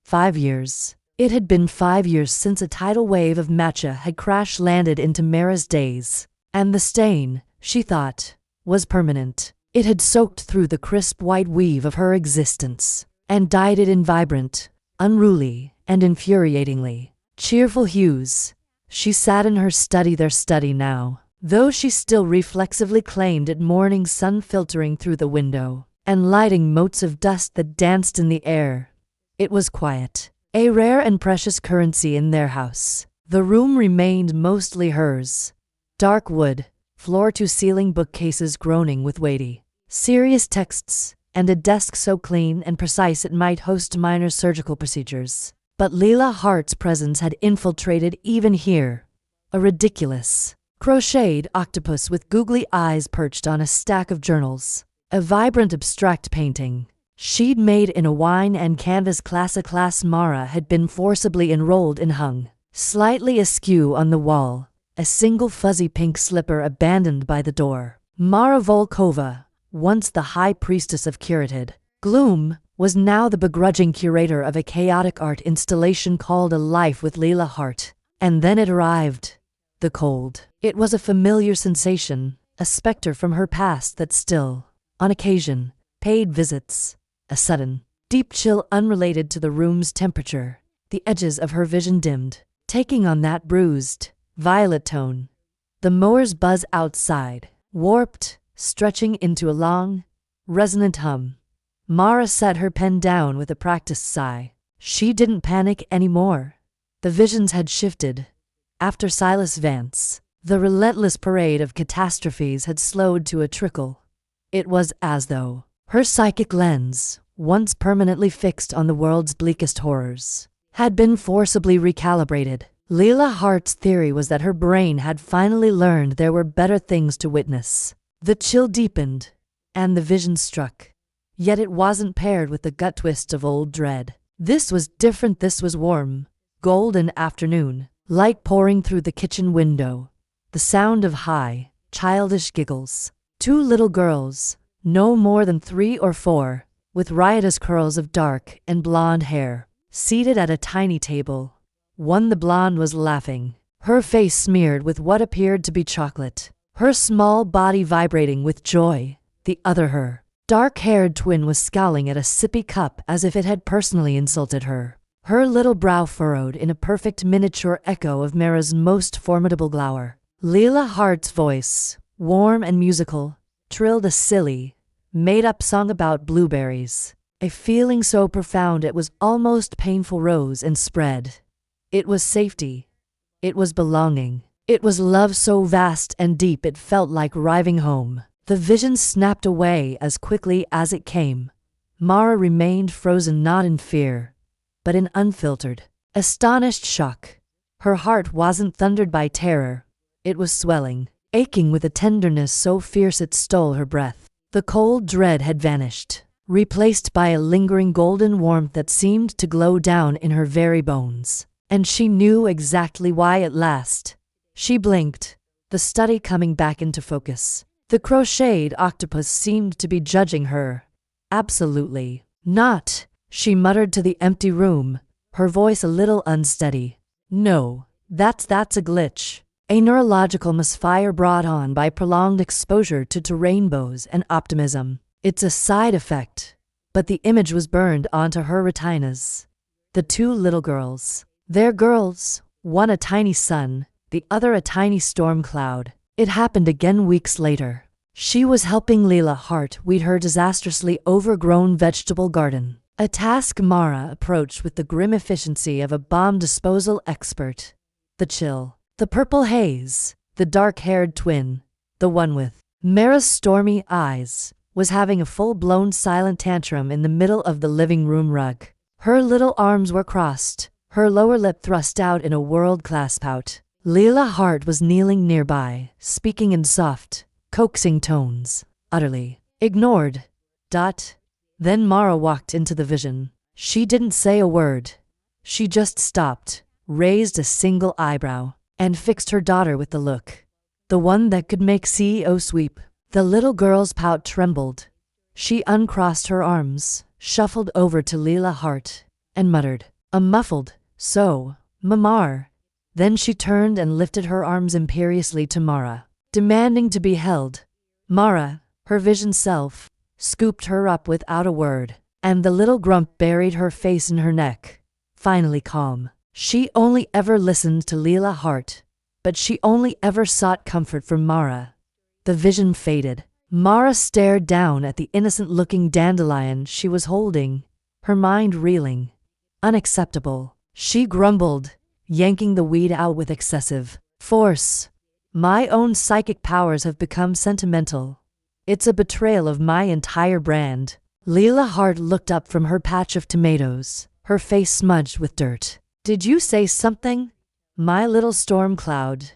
5 years. It had been 5 years since a tidal wave of matcha had crash-landed into Mara's days, and the stain, she thought, was permanent. It had soaked through the crisp white weave of her existence, and dyed it in vibrant, unruly, and infuriatingly cheerful hues. She sat in her study, their study now, though she still reflexively claimed it morning sun filtering through the window, and lighting motes of dust that danced in the air. It was quiet, a rare and precious currency in their house. The room remained mostly hers. Dark wood, floor-to-ceiling bookcases groaning with weighty, serious texts, and a desk so clean and precise it might host minor surgical procedures. But Leela Hart's presence had infiltrated even here. A ridiculous, crocheted octopus with googly eyes perched on a stack of journals. A vibrant abstract painting she'd made in a wine and canvas class Mara had been forcibly enrolled in hung, slightly askew on the wall, a single fuzzy pink slipper abandoned by the door. Mara Volkova, once the high priestess of curated gloom, was now the begrudging curator of a chaotic art installation called A Life with Leela Hart. And then it arrived. The cold. It was a familiar sensation, a specter from her past that still, on occasion, paid visits. A sudden, deep chill unrelated to the room's temperature. The edges of her vision dimmed, taking on that bruised, violet tone. The mower's buzz outside, warped, stretching into a long, resonant hum. Mara set her pen down with a practiced sigh. She didn't panic anymore. The visions had shifted. After Silas Vance, the relentless parade of catastrophes had slowed to a trickle. It was as though her psychic lens, once permanently fixed on the world's bleakest horrors, had been forcibly recalibrated. Leela Hart's theory was that her brain had finally learned there were better things to witness. The chill deepened, and the vision struck. Yet it wasn't paired with the gut twist of old dread. This was different. This was warm, golden afternoon, light pouring through the kitchen window, the sound of high, childish giggles. 2 little girls, no more than 3 or 4, with riotous curls of dark and blonde hair, seated at a tiny table. One, the blonde, was laughing, her face smeared with what appeared to be chocolate, her small body vibrating with joy. The other, her dark-haired twin, was scowling at a sippy cup as if it had personally insulted her. her little brow furrowed in a perfect miniature echo of Mara's most formidable glower. Leela Hart's voice, warm and musical, trilled a silly, made-up song about blueberries. A feeling so profound it was almost painful rose and spread. It was safety. It was belonging. It was love so vast and deep it felt like arriving home. The vision snapped away as quickly as it came. Mara remained frozen not in fear, but in unfiltered, astonished shock. Her heart wasn't thundered by terror. It was swelling, aching with a tenderness so fierce it stole her breath. The cold dread had vanished, replaced by a lingering golden warmth that seemed to glow down in her very bones. And she knew exactly why at last. She blinked, the study coming back into focus. The crocheted octopus seemed to be judging her. Absolutely not, she muttered to the empty room, her voice a little unsteady. No, that's a glitch. A neurological misfire brought on by prolonged exposure to rainbows and optimism. It's a side effect. But the image was burned onto her retinas. The two little girls. Their girls, one a tiny sun, the other a tiny storm cloud. It happened again weeks later. She was helping Leela Hart weed her disastrously overgrown vegetable garden. A task Mara approached with the grim efficiency of a bomb disposal expert. The chill. The purple haze, the dark-haired twin, the one with Mara's stormy eyes, was having a full-blown silent tantrum in the middle of the living room rug. Her little arms were crossed, her lower lip thrust out in a world-class pout. Leela Hart was kneeling nearby, speaking in soft, coaxing tones, utterly ignored. Then Mara walked into the vision. She didn't say a word. She just stopped, raised a single eyebrow, and fixed her daughter with the look. The one that could make CEO sweep. The little girl's pout trembled. She uncrossed her arms, shuffled over to Leela Hart, and muttered, a muffled, "So, Mamar." Then she turned and lifted her arms imperiously to Mara, demanding to be held. Mara, her vision self, scooped her up without a word, and the little grump buried her face in her neck, finally calm. She only ever listened to Leela Hart, but she only ever sought comfort from Mara. The vision faded. Mara stared down at the innocent-looking dandelion she was holding, her mind reeling. Unacceptable, she grumbled, yanking the weed out with excessive force. My own psychic powers have become sentimental. It's a betrayal of my entire brand. Leela Hart looked up from her patch of tomatoes, her face smudged with dirt. Did you say something? My little storm cloud.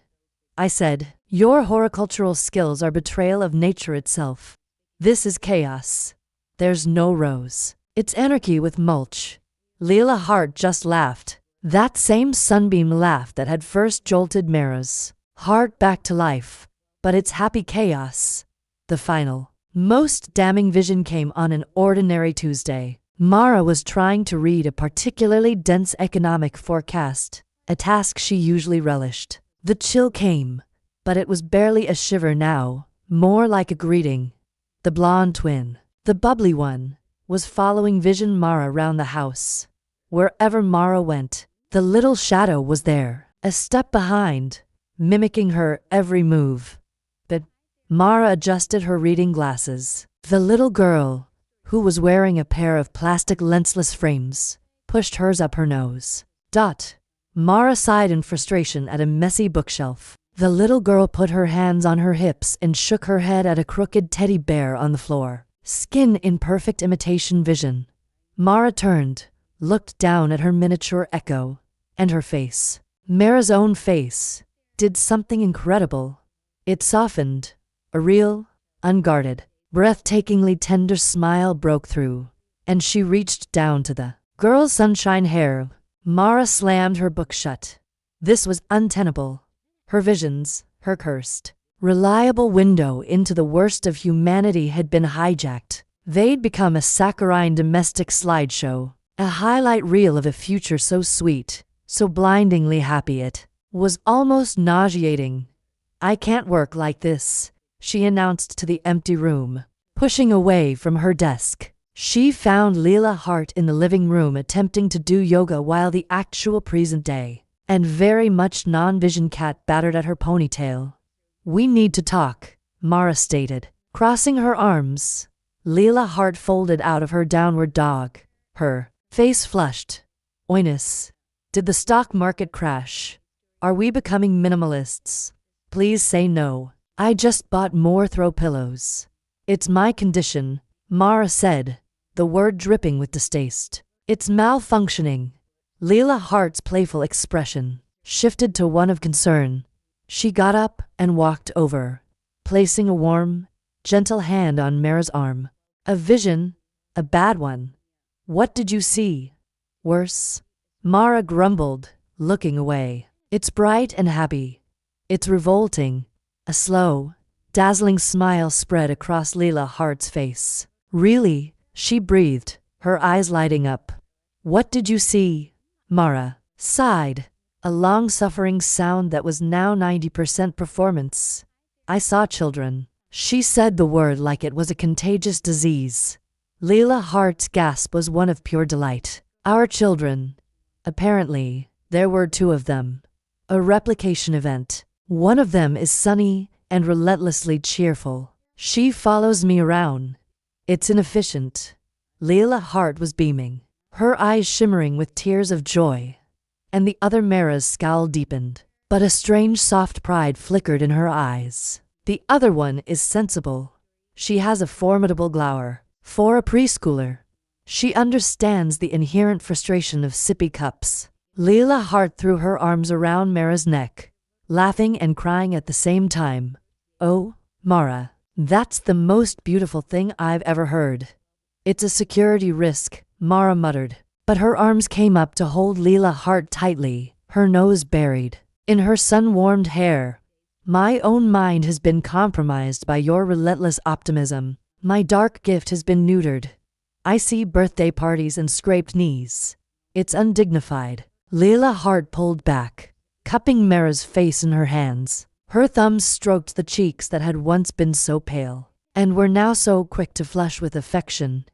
I said, your horticultural skills are betrayal of nature itself. This is chaos. There's no rose. It's anarchy with mulch. Leela Hart just laughed. That same sunbeam laugh that had first jolted Mara's heart back to life. But it's happy chaos. The final, most damning vision came on an ordinary Tuesday. Mara was trying to read a particularly dense economic forecast, a task she usually relished. The chill came, but it was barely a shiver now, more like a greeting. The blonde twin, the bubbly one, was following Vision Mara round the house. Wherever Mara went, the little shadow was there, a step behind, mimicking her every move. But Mara adjusted her reading glasses. The little girl, who was wearing a pair of plastic lensless frames, pushed hers up her nose. Mara sighed in frustration at a messy bookshelf. The little girl put her hands on her hips and shook her head at a crooked teddy bear on the floor. Skin in perfect imitation vision. Mara turned, looked down at her miniature echo, and her face, Mara's own face, did something incredible. It softened. A real, unguarded, breathtakingly tender smile broke through, and she reached down to the girl's sunshine hair. Mara slammed her book shut. This was untenable. Her visions, her cursed, reliable window into the worst of humanity had been hijacked. They'd become a saccharine domestic slideshow, a highlight reel of a future so sweet, so blindingly happy it was almost nauseating. I can't work like this, she announced to the empty room. Pushing away from her desk, She found Leela Hart in the living room attempting to do yoga while the actual present day and very much non-vision cat battered at her ponytail. "We need to talk," Mara stated. Crossing her arms, Leela Hart folded out of her downward dog, her face flushed. "Oinus. Did the stock market crash? Are we becoming minimalists? Please say no. I just bought more throw pillows. It's my condition," Mara said, the word dripping with distaste. "It's malfunctioning." Leela Hart's playful expression shifted to one of concern. She got up and walked over, placing a warm, gentle hand on Mara's arm. "A vision? A bad one? What did you see?" "Worse," Mara grumbled, looking away. "It's bright and happy. It's revolting." A slow, dazzling smile spread across Leela Hart's face. "Really?" she breathed, her eyes lighting up. "What did you see?" Mara sighed, a long-suffering sound that was now 90% performance. "I saw children." She said the word like it was a contagious disease. Leela Hart's gasp was one of pure delight. "Our children. Apparently, there were two of them. A replication event. One of them is sunny and relentlessly cheerful. She follows me around. It's inefficient." Leela Hart was beaming, her eyes shimmering with tears of joy, and the other Mara's scowl deepened, but a strange soft pride flickered in her eyes. "The other one is sensible. She has a formidable glower. For a preschooler, she understands the inherent frustration of sippy cups." Leela Hart threw her arms around Mara's neck, laughing and crying at the same time. "Oh, Mara, that's the most beautiful thing I've ever heard." "It's a security risk," Mara muttered, but her arms came up to hold Leela Hart tightly, her nose buried in her sun-warmed hair. "My own mind has been compromised by your relentless optimism. My dark gift has been neutered. I see birthday parties and scraped knees. It's undignified." Leela Hart pulled back, cupping Mara's face in her hands. Her thumbs stroked the cheeks that had once been so pale and were now so quick to flush with affection.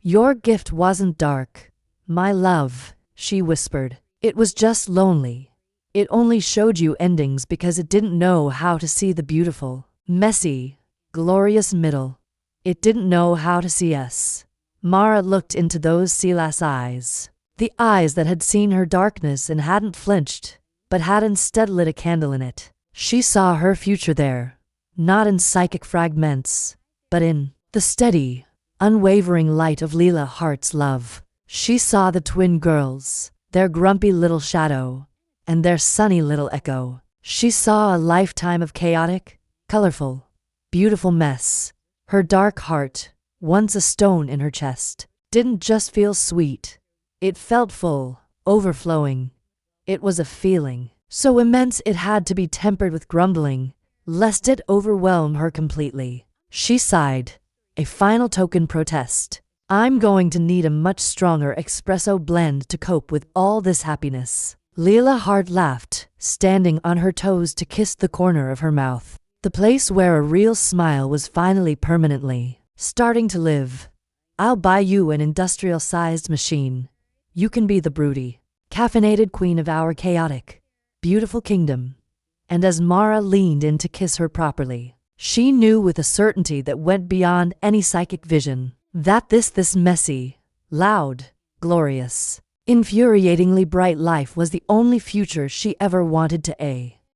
"Your gift wasn't dark, my love," she whispered. "It was just lonely. It only showed you endings because it didn't know how to see the beautiful, messy, glorious middle. It didn't know how to see us." Mara looked into those sea-lass eyes, the eyes that had seen her darkness and hadn't flinched, but had instead lit a candle in it. She saw her future there, not in psychic fragments, but in the steady, unwavering light of Leela Hart's love. She saw the twin girls, their grumpy little shadow, and their sunny little echo. She saw a lifetime of chaotic, colorful, beautiful mess. Her dark heart, once a stone in her chest, didn't just feel sweet. It felt full, overflowing. It was a feeling so immense it had to be tempered with grumbling, lest it overwhelm her completely. She sighed, a final token protest. "I'm going to need a much stronger espresso blend to cope with all this happiness." Leela Hart laughed, standing on her toes to kiss the corner of her mouth, the place where a real smile was finally permanently starting to live. "I'll buy you an industrial-sized machine. You can be the broody, caffeinated queen of our chaotic, beautiful kingdom." And as Mara leaned in to kiss her properly, she knew with a certainty that went beyond any psychic vision that this messy, loud, glorious, infuriatingly bright life was the only future she ever wanted to